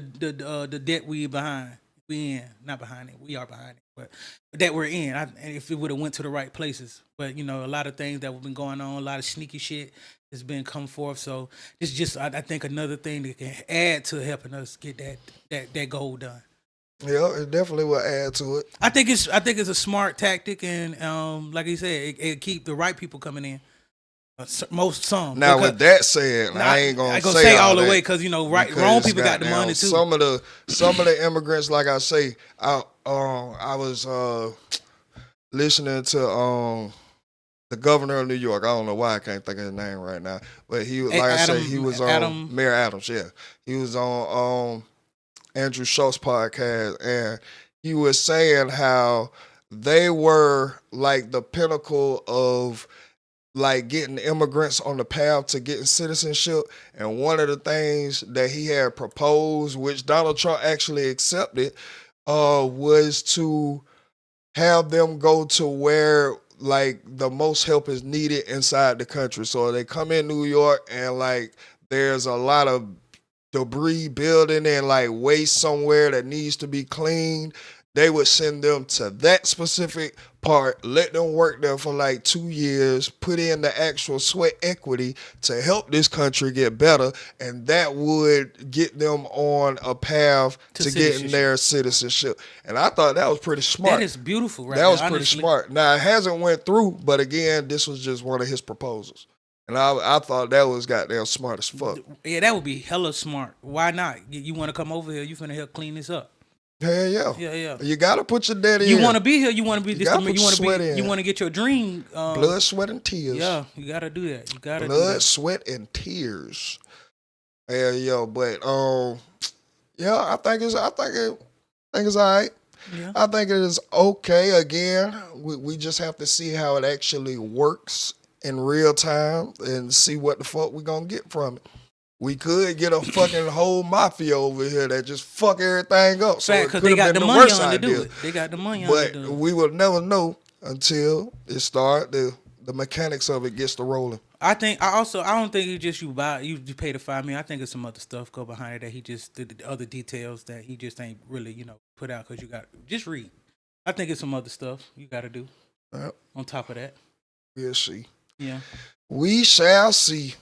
debt we behind. We in, not behind it. We are behind it, but that we're in. And if it would have went to the right places, but a lot of things that have been going on, a lot of sneaky shit has been come forth. So it's just I think another thing that can add to helping us get that goal done. Yeah, it definitely will add to it. I think it's a smart tactic, and like you said, it keep the right people coming in. Some. Now, because, with that said, I ain't gonna say all the that, way because wrong people got the money too. Some of the immigrants, like I say, I was listening to the governor of New York. I don't know why I can't think of his name right now, but he was on Mayor Adams. Yeah, he was on Andrew Schultz's podcast, and he was saying how they were like the pinnacle of like getting immigrants on the path to getting citizenship. And one of the things that he had proposed, which Donald Trump actually accepted, was to have them go to where like the most help is needed inside the country. So they come in New York and like there's a lot of debris building and like waste somewhere that needs to be cleaned. They would send them to that specific part, let them work there for like 2 years, put in the actual sweat equity to help this country get better, and that would get them on a path to getting their citizenship. And I thought that was pretty smart. That is beautiful, right? That now, was pretty honestly. smart. Now, it hasn't went through, but again, this was just one of his proposals. And I thought that was goddamn smart as fuck. Yeah, that would be hella smart. Why not? You want to come over here? You finna help clean this up. Hell yeah. Yeah. You gotta put your daddy in. You want to be here. You want to be this. You want to get your dream. Blood, sweat, and tears. Yeah, you gotta do that. You gotta blood, sweat, and tears. Hell yeah, but yeah, I think it's all right. Yeah. I think it is okay. Again, we just have to see how it actually works in real time and see what the fuck we gonna get from it. We could get a fucking whole mafia over here that just fuck everything up. So because they got the money on to do it. They got the money on to do it. But we will never know until it start. The mechanics of it gets to rolling. I don't think it's just you pay the $5 million. I think it's some other stuff go behind it that he just did, the other details that he just ain't really put out because you got just read. I think it's some other stuff you got to do. Yep. On top of that, we'll see. Yeah, we shall see.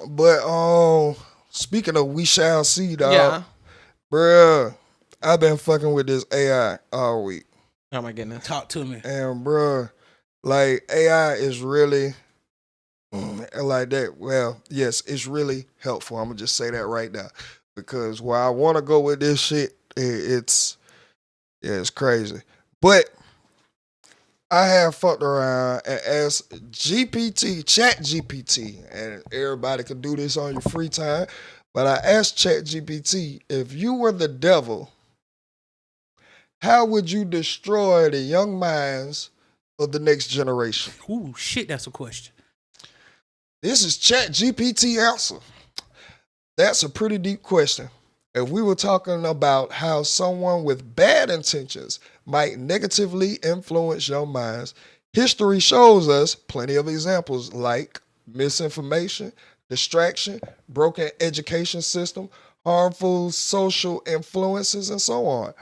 But speaking of we shall see, dog. Yeah. Bruh, I've been fucking with this AI all week. Oh my goodness. talk to me. And bruh, like AI is really And like that. Well, yes, it's really helpful. I'm gonna just say that right now because where I want to go with this shit, it's yeah, it's crazy. But I have fucked around and asked GPT, Chat GPT, and everybody can do this on your free time. But I asked Chat GPT, if you were the devil, how would you destroy the young minds of the next generation? Ooh, shit, that's a question. This is Chat GPT answer. That's a pretty deep question. If we were talking about how someone with bad intentions might negatively influence young minds, history shows us plenty of examples like misinformation, distraction, broken education system, harmful social influences, and so on.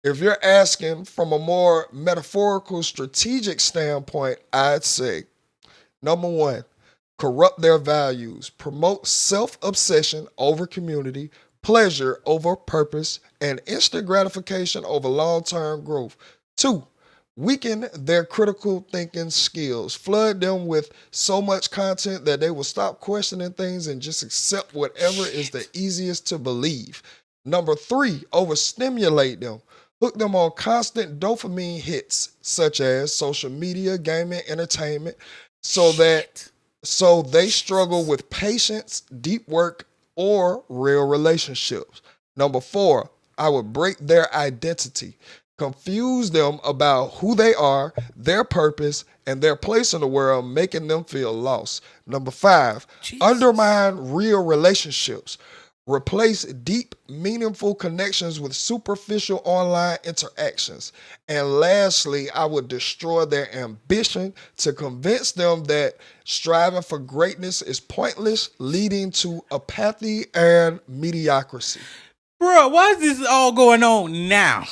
If you're asking from a more metaphorical, strategic standpoint, I'd say number one, corrupt their values, promote self obsession over community, pleasure over purpose, and instant gratification over long term growth. Two, weaken their critical thinking skills, flood them with so much content that they will stop questioning things and just accept whatever is the easiest to believe. Number three, overstimulate them. Hook them on constant dopamine hits, such as social media, gaming, entertainment, so they struggle with patience, deep work, or real relationships. Number four, I would break their identity, confuse them about who they are, their purpose, and their place in the world, making them feel lost. Number five, undermine real relationships. Replace deep, meaningful connections with superficial online interactions. And lastly, I would destroy their ambition to convince them that striving for greatness is pointless, leading to apathy and mediocrity. Bro, why is this all going on now?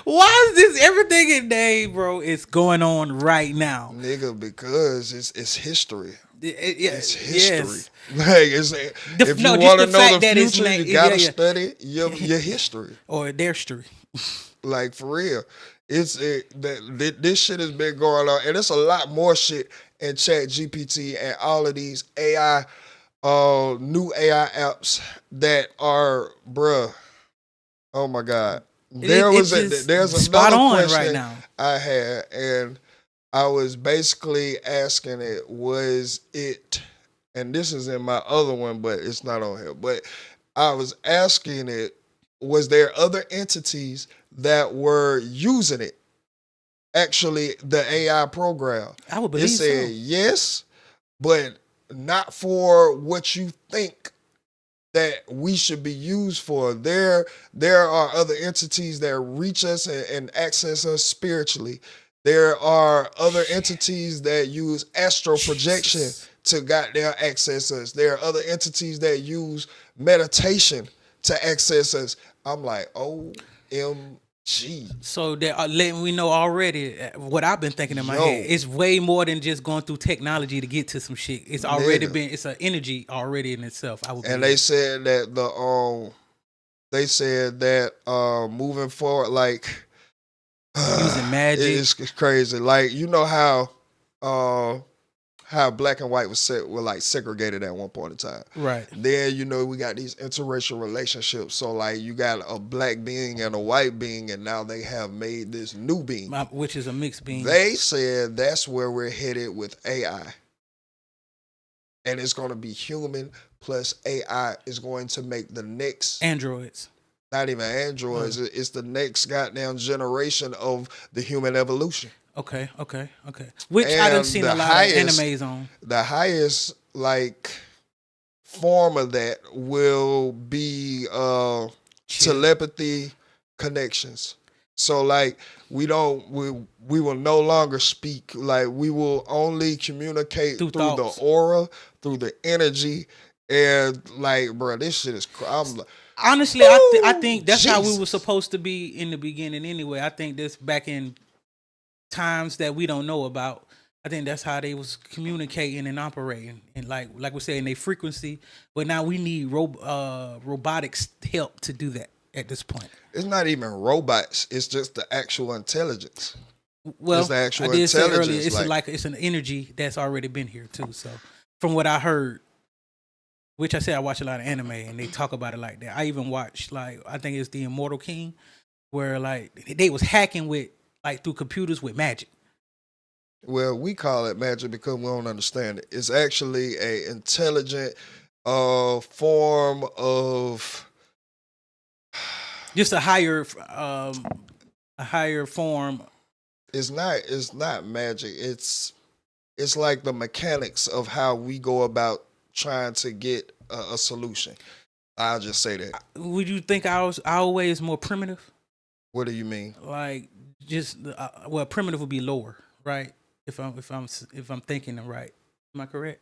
Why is this everything in day, bro? It's going on right now. Nigga, because it's history. It's history. Yes. Like if you want to know the future, you gotta study your history or their history. Like for real, this shit has been going on, and it's a lot more shit in Chat GPT and all of these AI, new AI apps that are, bruh. Oh my god, there's another question right now. I had, and I was basically asking it, was it, and this is in my other one, but it's not on here, but I was asking it, was there other entities that were using it? Actually, the AI program. I would believe it said yes, but not for what you think that we should be used for. There are other entities that reach us and access us spiritually. There are other entities that use astral projection to goddamn access us. There are other entities that use meditation to access us. I'm like, OMG. So they're letting we know already what I've been thinking in my head. It's way more than just going through technology to get to some shit. It's already it's an energy already in itself. They said that moving forward, like using magic. It's crazy. Like, you know how black and white were like segregated at one point in time. Right. Then, we got these interracial relationships. So like you got a black being and a white being, and now they have made this new being. Which is a mixed being. They said that's where we're headed with AI. And it's going to be human plus AI is going to make the next androids. Not even androids. It's the next goddamn generation of the human evolution. Okay. Which I done seen a lot of animes on. The highest form of that will be telepathy connections. So like we will no longer speak. Like we will only communicate through the aura, through the energy, and like, bro, this shit is. Honestly, I think that's how we were supposed to be in the beginning anyway. I think this back in times that we don't know about. I think that's how they was communicating and operating, and like we said, in their frequency. But now we need robotics help to do that at this point. It's not even robots. It's just the actual intelligence. Well, It's the actual I did say earlier, intelligence, it's like- like it's an energy that's already been here too. So, from what I heard, which I said I watch a lot of anime and they talk about it like that. I even watched like I think it's the Immortal King, where like they was hacking with like through computers with magic. Well, we call it magic because we don't understand it. It's actually a intelligent form of Just a higher form. it's not magic. It's like the mechanics of how we go about trying to get a solution. I'll just say that. Would you think our way is more primitive? What do you mean? Like just well, primitive would be lower, right? If I'm thinking it right, am I correct?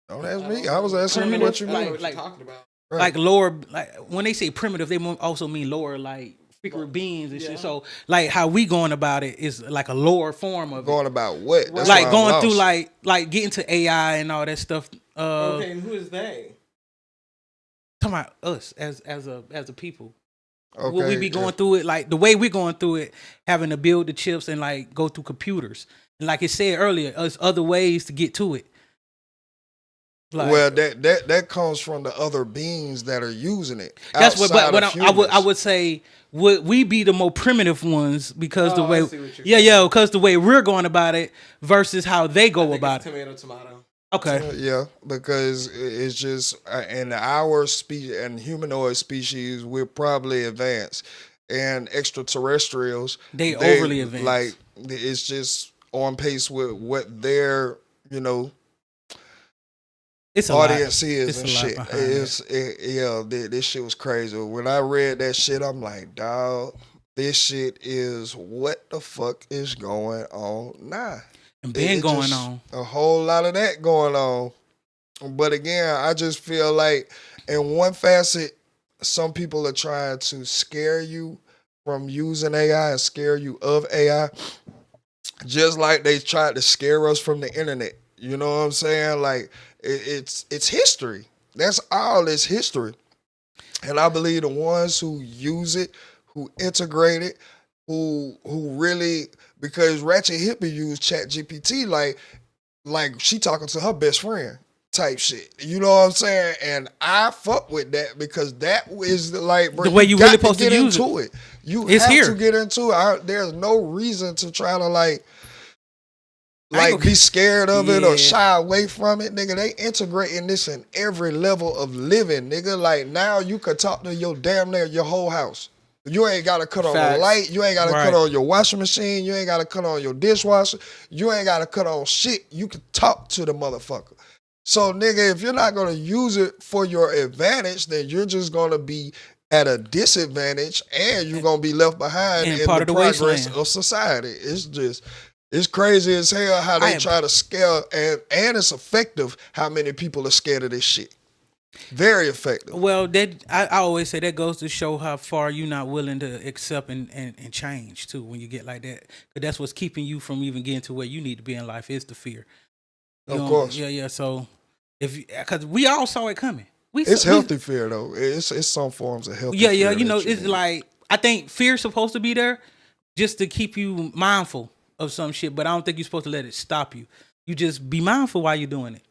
Don't ask me. I was asking you what you mean. What you're talking about. Right. Like lower, like when they say primitive, they also mean lower, like freaking beings and shit. So like how we going about it is like a lower form of Going about what? it. That's Like why I'm going through lost. like getting to AI and all that stuff. Okay, and who is they? Talking about us as a people. Okay, Will we be going through it like the way we're going through it, having to build the chips and like go through computers. And like it said earlier, there's other ways to get to it. Like, well, that comes from the other beings that are using it. that's what. But outside of I humans. would say would we be the more primitive ones because the Oh, I way see what you're saying. because the way we're going about it versus how they go about it. Tomato. Okay. Yeah, because it's just in our species and humanoid species, we're probably advanced, and extraterrestrials They overly advanced. Like it's just on pace with what their It's a audience lot. is It's and a lot shit. behind This shit was crazy. When I read that shit, I'm like, dog, this shit is what the fuck is going on now. And been It going just- on. A whole lot of that going on. But again, I just feel like in one facet, some people are trying to scare you from using AI and scare you of AI, just like they tried to scare us from the internet. You know what I'm saying? Like it's history. That's all it's history. And I believe the ones who use it, who integrate it, who really, because Ratchet Hippie used Chat GPT like she talking to her best friend type shit. You know what I'm saying? And I fuck with that because that is like, bro, The way you got really supposed to get use into it. You It's have here. to get into it. There's no reason to try to I ain't gonna- be scared of it Yeah. or shy away from it, nigga. They integrating this in every level of living, nigga. Like now you could talk to your damn near your whole house. You ain't gotta cut on the Facts. light. You ain't gotta Right. cut on your washing machine. You ain't gotta cut on your dishwasher. You ain't gotta cut on shit. You can talk to the motherfucker. So, nigga, if you're not gonna use it for your advantage, then you're just gonna be at a disadvantage, and you're gonna be left behind And in part the of the progress wasteland. of society. It's crazy as hell how they try to scare, and it's effective how many people are scared of this shit. Very effective. Well, that I always say that goes to show how far you're not willing to accept and change too when you get like that. Because that's what's keeping you from even getting to where you need to be in life is the fear. You Of know, course. Yeah. So because we all saw it coming. It's healthy fear though. It's some forms of healthy fear. Yeah. You know, that it's need. like I think fear's supposed to be there just to keep you mindful of some shit, but I don't think you're supposed to let it stop you. You just be mindful while you're doing it.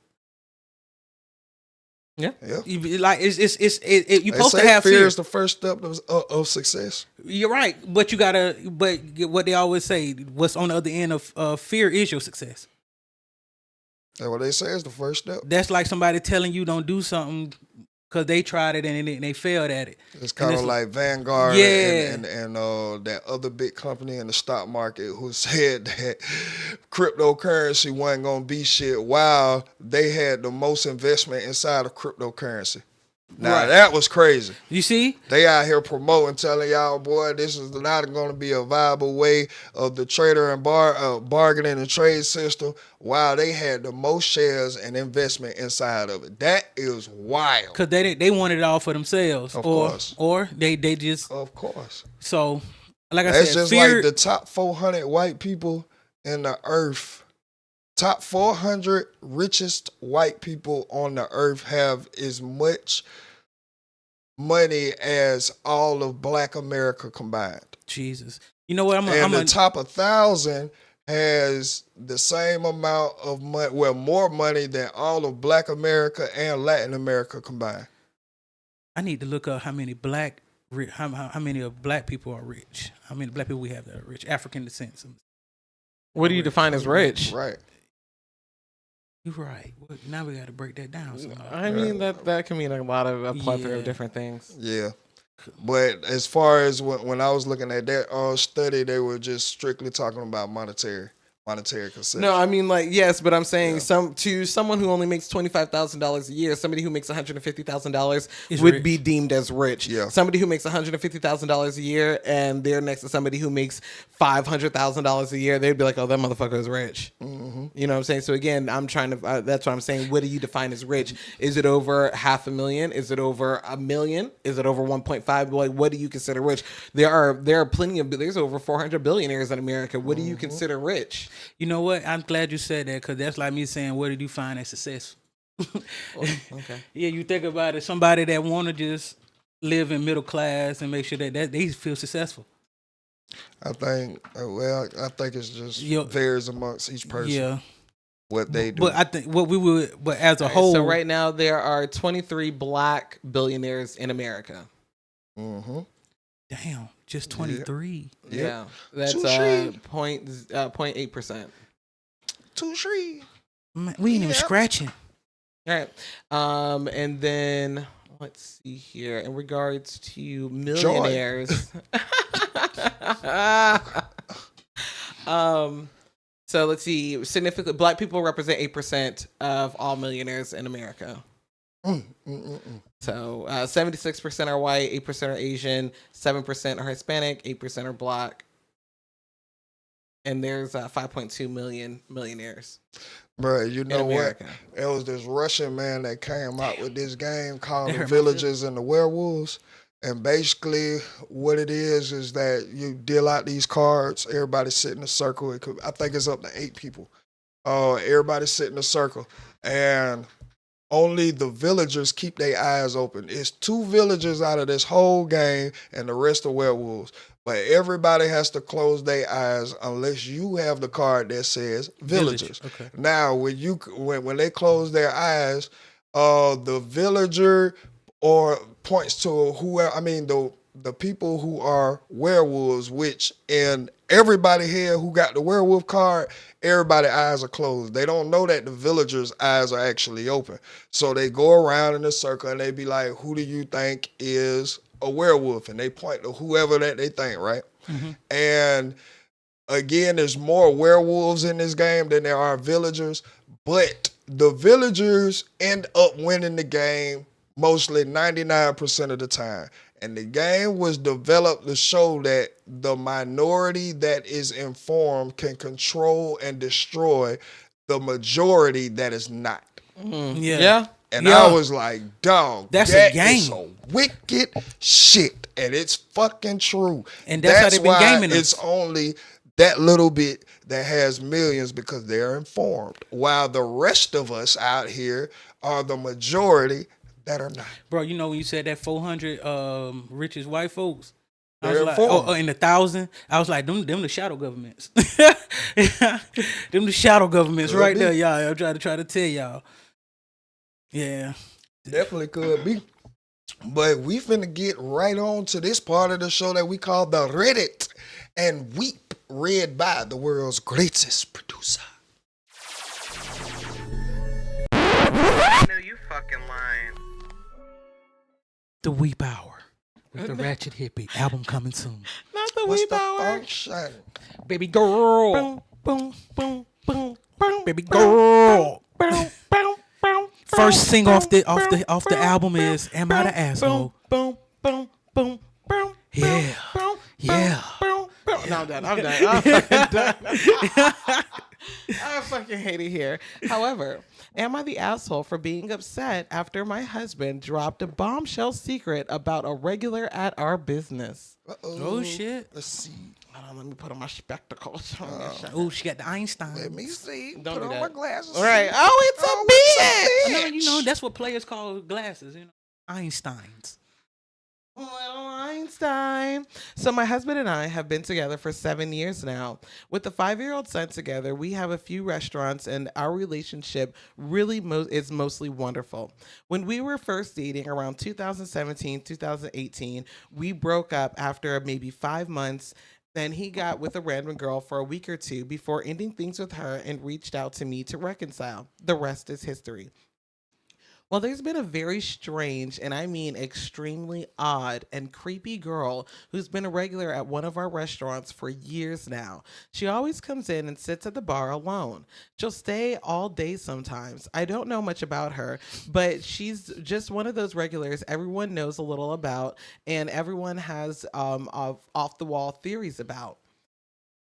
Yeah. Yeah. You, like you're They supposed to say have fear fear. is the first step of success. You're right, but but what they always say, what's on the other end of fear is your success. That's what they say is the first step. That's like somebody telling you don't do something because they tried it and they failed at it. It's kind of it's like Vanguard Yeah. and that other big company in the stock market who said that cryptocurrency wasn't going to be shit while they had the most investment inside of cryptocurrency. Now, Right. that was crazy. You see? They out here promoting, telling y'all, boy, this is not going to be a viable way of the trader and bargaining and trade system while they had the most shares and investment inside of it. That is wild. Because they wanted it all for themselves. Of course. Or they just, Of course. so, like I That's said, just fear. like the top 400 white people in the earth. Top 400 richest white people on the earth have as much money as all of Black America combined. Jesus. You know what? And the top 1,000 has the same amount of money, well, more money than all of Black America and Latin America combined. I need to look up how many black how many of black people are rich. How many black people we have that are rich? African descent. What do you define as rich? Right. You're right. Well, now we got to break that down. I mean, that can mean a plethora of different things. Yeah. But as far as when I was looking at that study, they were just strictly talking about monetary conception. No, I mean, like, yes, but I'm saying someone who only makes $25,000 a year, somebody who makes $150,000 would be deemed as rich. Yeah. Somebody who makes $150,000 a year and they're next to somebody who makes $500,000 a year, they'd be like, oh, that motherfucker is rich. Mm-hmm. You know what I'm saying? So again, I'm trying to, that's what I'm saying. What do you define as rich? Is it over $500,000? Is it over $1 million? Is it over 1.5? Like, what do you consider rich? There are plenty of, there's over 400 billionaires in America. What do you consider rich? You know what? I'm glad you said that because that's like me saying, what did you find as successful? Okay. Yeah, you think about it. Somebody that want to just live in middle class and make sure that they feel successful. I think it's just varies amongst each person. Yeah. What they do. But I think but as a whole. So right now there are 23 black billionaires in America. Mm-hmm. Damn, just 23. Yeah. That's 0.8%. Touche. Man, we ain't even scratching. All right. And then let's see here. In regards to millionaires. So let's see. Significantly, black people represent 8% of all millionaires in America. So 76% are white, 8% are Asian, 7% are Hispanic, 8% are black. And there's 5.2 million millionaires. Bro, you know what? It was this Russian man that came out with this game called The Villagers and the Werewolves. And basically what it is that you deal out these cards. Everybody sit in a circle. I think it's up to 8 people. Everybody sit in a circle. And only the villagers keep their eyes open. It's 2 villagers out of this whole game and the rest are werewolves. But everybody has to close their eyes unless you have the card that says villagers. Okay. Now, when they close their eyes, the villager points to the people who are werewolves, which in everybody here who got the werewolf card, everybody's eyes are closed. They don't know that the villagers' eyes are actually open. So they go around in a circle and they be like, who do you think is a werewolf? And they point to whoever that they think, right? Mm-hmm. And again, there's more werewolves in this game than there are villagers, but the villagers end up winning the game mostly 99% of the time. And the game was developed to show that the minority that is informed can control and destroy the majority that is not. Yeah. And I was like, dog, that's that a game. is a wicked shit. And it's fucking true. And that's how they've been gaming it's us. only that little bit that has millions because they're informed. While the rest of us out here are the majority that are not. Bro, you know when you said that 400 richest white folks, I They're was like, informed. in the 1,000, I was like, them the shadow governments. Them the shadow governments Could right be. there, y'all. I'm trying to tell y'all. Yeah. Definitely could be. But we finna get right on to this part of the show that we call the Reddit and Weep, read by the world's greatest producer. No, you fucking lying. The Weep Hour with the Ratchet Hippie album coming soon. Not the What's Weep the Hour. function? Baby girl. Boom, boom, boom, boom, boom. Baby girl. Boom, boom, boom. First single off the album is Am I the Asshole? Boom, boom, boom, boom. Yeah. Yeah. No, I'm done. I'm fucking done. I fucking hate it here. However, am I the asshole for being upset after my husband dropped a bombshell secret about a regular at our business? Oh, shit. Let's see. Hold on, let me put on my spectacles. Oh, she got the Einstein. Let me see. Don't Put do on that. my glasses. All right. Oh, it's a bitch. No, you know, that's what players call glasses, you know. Einsteins. Little Einstein. So my husband and I have been together for 7 years now. With the 5-year-old son together, we have a few restaurants, and our relationship really is mostly wonderful. When we were first dating around 2017, 2018, we broke up after maybe 5 months. Then he got with a random girl for a week or two before ending things with her and reached out to me to reconcile. The rest is history. Well, there's been a very strange, and I mean extremely odd and creepy girl who's been a regular at one of our restaurants for years now. She always comes in and sits at the bar alone. She'll stay all day sometimes. I don't know much about her, but she's just one of those regulars everyone knows a little about, and everyone has off the wall theories about.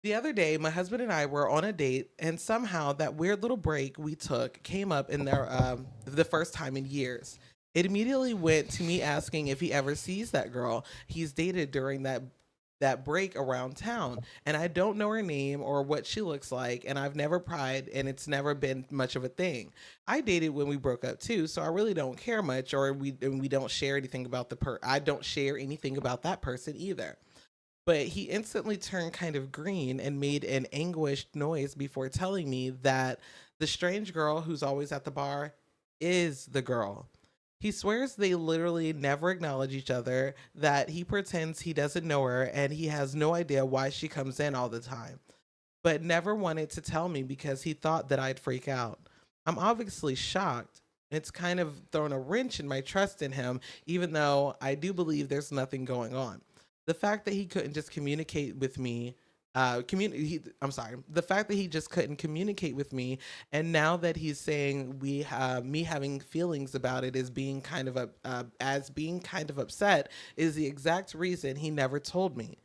The other day, my husband and I were on a date, and somehow that weird little break we took came up in the first time in years. It immediately went to me asking if he ever sees that girl he's dated during that break around town, and I don't know her name or what she looks like, and I've never pried, and it's never been much of a thing. I dated when we broke up too, so I really don't care much, or we don't share anything about I don't share anything about that person either. But he instantly turned kind of green and made an anguished noise before telling me that the strange girl who's always at the bar is the girl. He swears they literally never acknowledge each other, that he pretends he doesn't know her, and he has no idea why she comes in all the time, but never wanted to tell me because he thought that I'd freak out. I'm obviously shocked. It's kind of thrown a wrench in my trust in him, even though I do believe there's nothing going on. The fact that he couldn't just communicate with me, the fact that he just couldn't communicate with me, and now that he's saying me having feelings about it is being kind of upset, is the exact reason he never told me,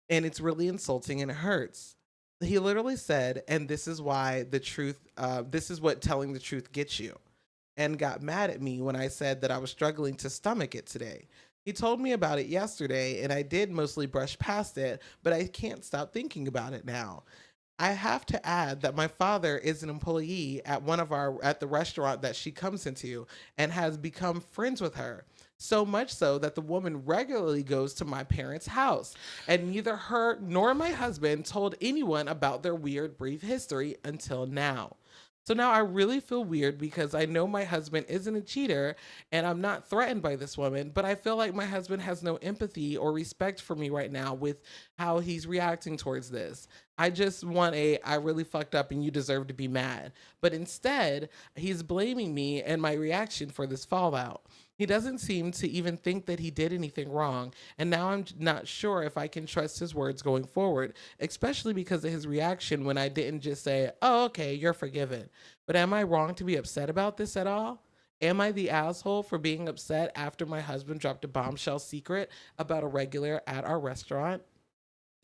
and it's really insulting and it hurts. He literally said, and this is why this is what telling the truth gets you, and got mad at me when I said that I was struggling to stomach it today. He told me about it yesterday, and I did mostly brush past it, but I can't stop thinking about it now. I have to add that my father is an employee at at the restaurant that she comes into, and has become friends with her. So much so that the woman regularly goes to my parents' house, and neither her nor my husband told anyone about their weird brief history until now. So now I really feel weird because I know my husband isn't a cheater and I'm not threatened by this woman, but I feel like my husband has no empathy or respect for me right now with how he's reacting towards this. I just want I really fucked up and you deserve to be mad. But instead, he's blaming me and my reaction for this fallout. He doesn't seem to even think that he did anything wrong, and now I'm not sure if I can trust his words going forward, especially because of his reaction when I didn't just say, "Oh, okay, you're forgiven." But am I wrong to be upset about this at all? Am I the asshole for being upset after my husband dropped a bombshell secret about a regular at our restaurant?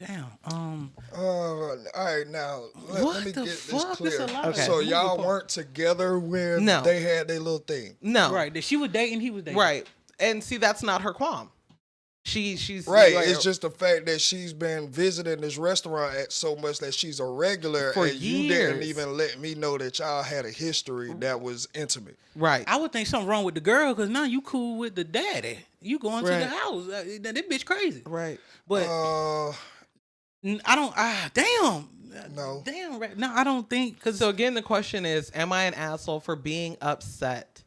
Damn. All right, now let me get this fuck? This clear. a lot of So moving y'all parts. weren't together when No. they had their little thing. No. Right. That she was dating, he was dating. Right. And see, that's not her qualm. She's Right. like, It's just the fact that she's been visiting this restaurant at so much that she's a regular, For and you didn't years. even let me know that y'all had a history that was intimate. right. I would think something wrong with the girl because now you cool with the daddy. You going to Right. the house. That bitch crazy. Right. But I don't. Damn. No. Damn. Right. No, I don't think. Because So again, the question is, am I an asshole for being upset?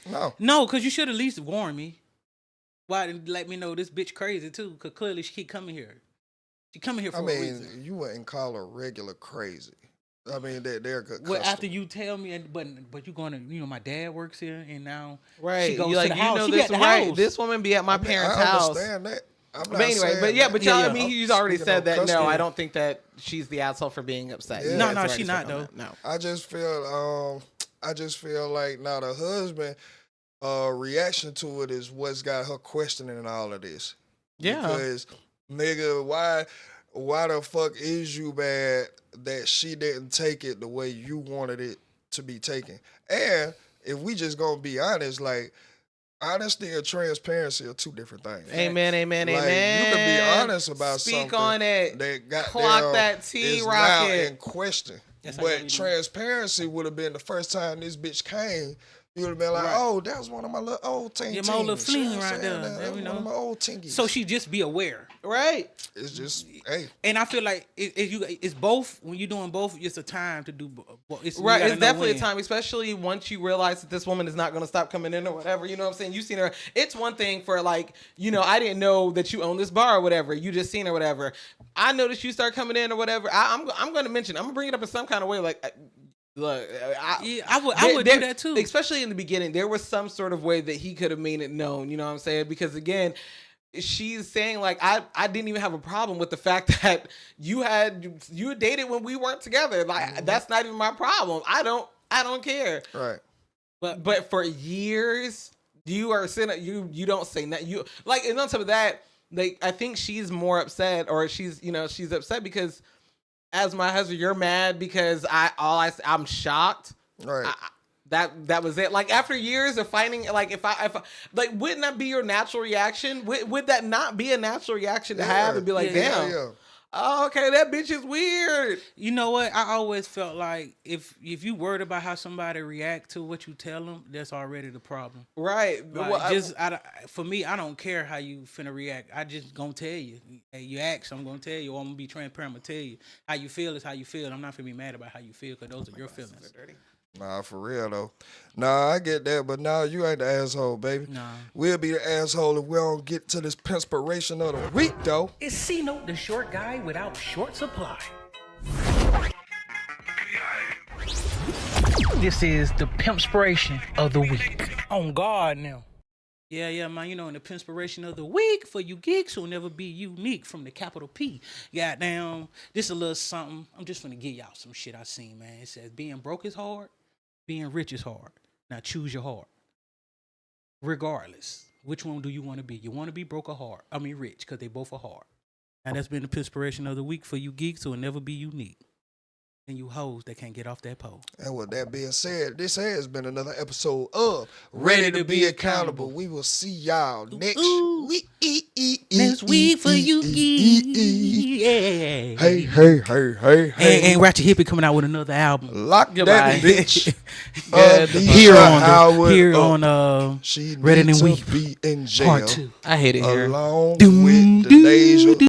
No. no, because you should at least warn me. Why didn't let me know this bitch crazy too? Because clearly she keep coming here. She coming here for I a mean, reason. you wouldn't call her regular crazy. I mean, they're good. Well, customer. after you tell me, but you going to, my dad works here, and now Right. she goes You to the house. know She be this at the right. house. This woman be at my parents' I house. understand that. I'm not But anyway, saying but yeah, that. but y'all, Yeah, I mean, yeah. he's already Speaking said of that. No, custody. I don't think that she's the asshole for being upset. Yeah. He No, has no, already she not, spoken on though. that. No. I just feel like now the husband reaction to it is what's got her questioning all of this. Yeah. Because nigga, why the fuck is you mad that she didn't take it the way you wanted it to be taken? And if we just gonna be honest, like honesty and transparency are two different things. Amen, amen, Like, amen. you can be honest about Speak something on it. that got Clock that T, is now Rocket. in question. That's how you But do it. transparency would have been the first time this bitch came. You would have been like, Right. oh, that was one of my little old ting. Yeah, my old little tings. You know fling what I'm right saying? there, That was you one of know. my old tingies. So she just be aware. Right. It's just, hey. And I feel like it's both. When you're doing both, it's a time to do. It's, you Right, gotta it's know definitely when. a time, especially once you realize that this woman is not going to stop coming in or whatever. You know what I'm saying? You've seen her. It's one thing for like, you know, I didn't know that you own this bar or whatever. You just seen her or whatever. I noticed you start coming in or whatever. I'm going to mention. I'm going to bring it up in some kind of way. Like, look, I would do that too. Especially in the beginning, there was some sort of way that he could have made it known. You know what I'm saying? Because again, she's saying like I didn't even have a problem with the fact that you dated when we weren't together. Like that's not even my problem. I don't care. Right. But for years you are sitting you don't say that you like, and on top of that, like I think she's more upset, or she's upset because as my husband you're mad because I'm shocked. Right. That was it. Like after years of fighting, like if I like, wouldn't that be your natural reaction? Would that not be a natural reaction to have and be like, damn, oh, okay, that bitch is weird. You know what? I always felt like if you worried about how somebody react to what you tell them, that's already the problem. Right. Like, for me, I don't care how you finna react. I just gonna tell you. Hey, you ask, I'm gonna tell you, or I'm gonna be transparent. I'm gonna tell you how you feel is how you feel. I'm not gonna be mad about how you feel because those are your feelings. Nah, for real though. Nah, I get that, but nah, you ain't the asshole, baby. Nah. We'll be the asshole if we don't get to this inspiration of the week, though. It's C-Note, the short guy without short supply. This is the Pimpspiration of the week. On guard now. Yeah, man. You know, in the Pimpspiration of the week for you geeks who'll never be unique from the capital P. Goddamn, this a little something. I'm just gonna give y'all some shit I seen, man. It says being broke is hard, being rich is hard. Now choose your heart. Regardless, which one do you want to be? You want to be broke or hard? I mean rich, because they both are hard. And that's been the Pimpspiration of the week for you geeks who'll never be unique. And you hoes that can't get off that pole. And with that being said, this has been another episode of Ready to Be Accountable. We will see y'all next week. Next week for you geeks. Hey. And Ratchet Hippie coming out with another album. Lock that bitch. Here on she Ready needs to to Weep be in jail. Part 2. I hate it here. Along with the days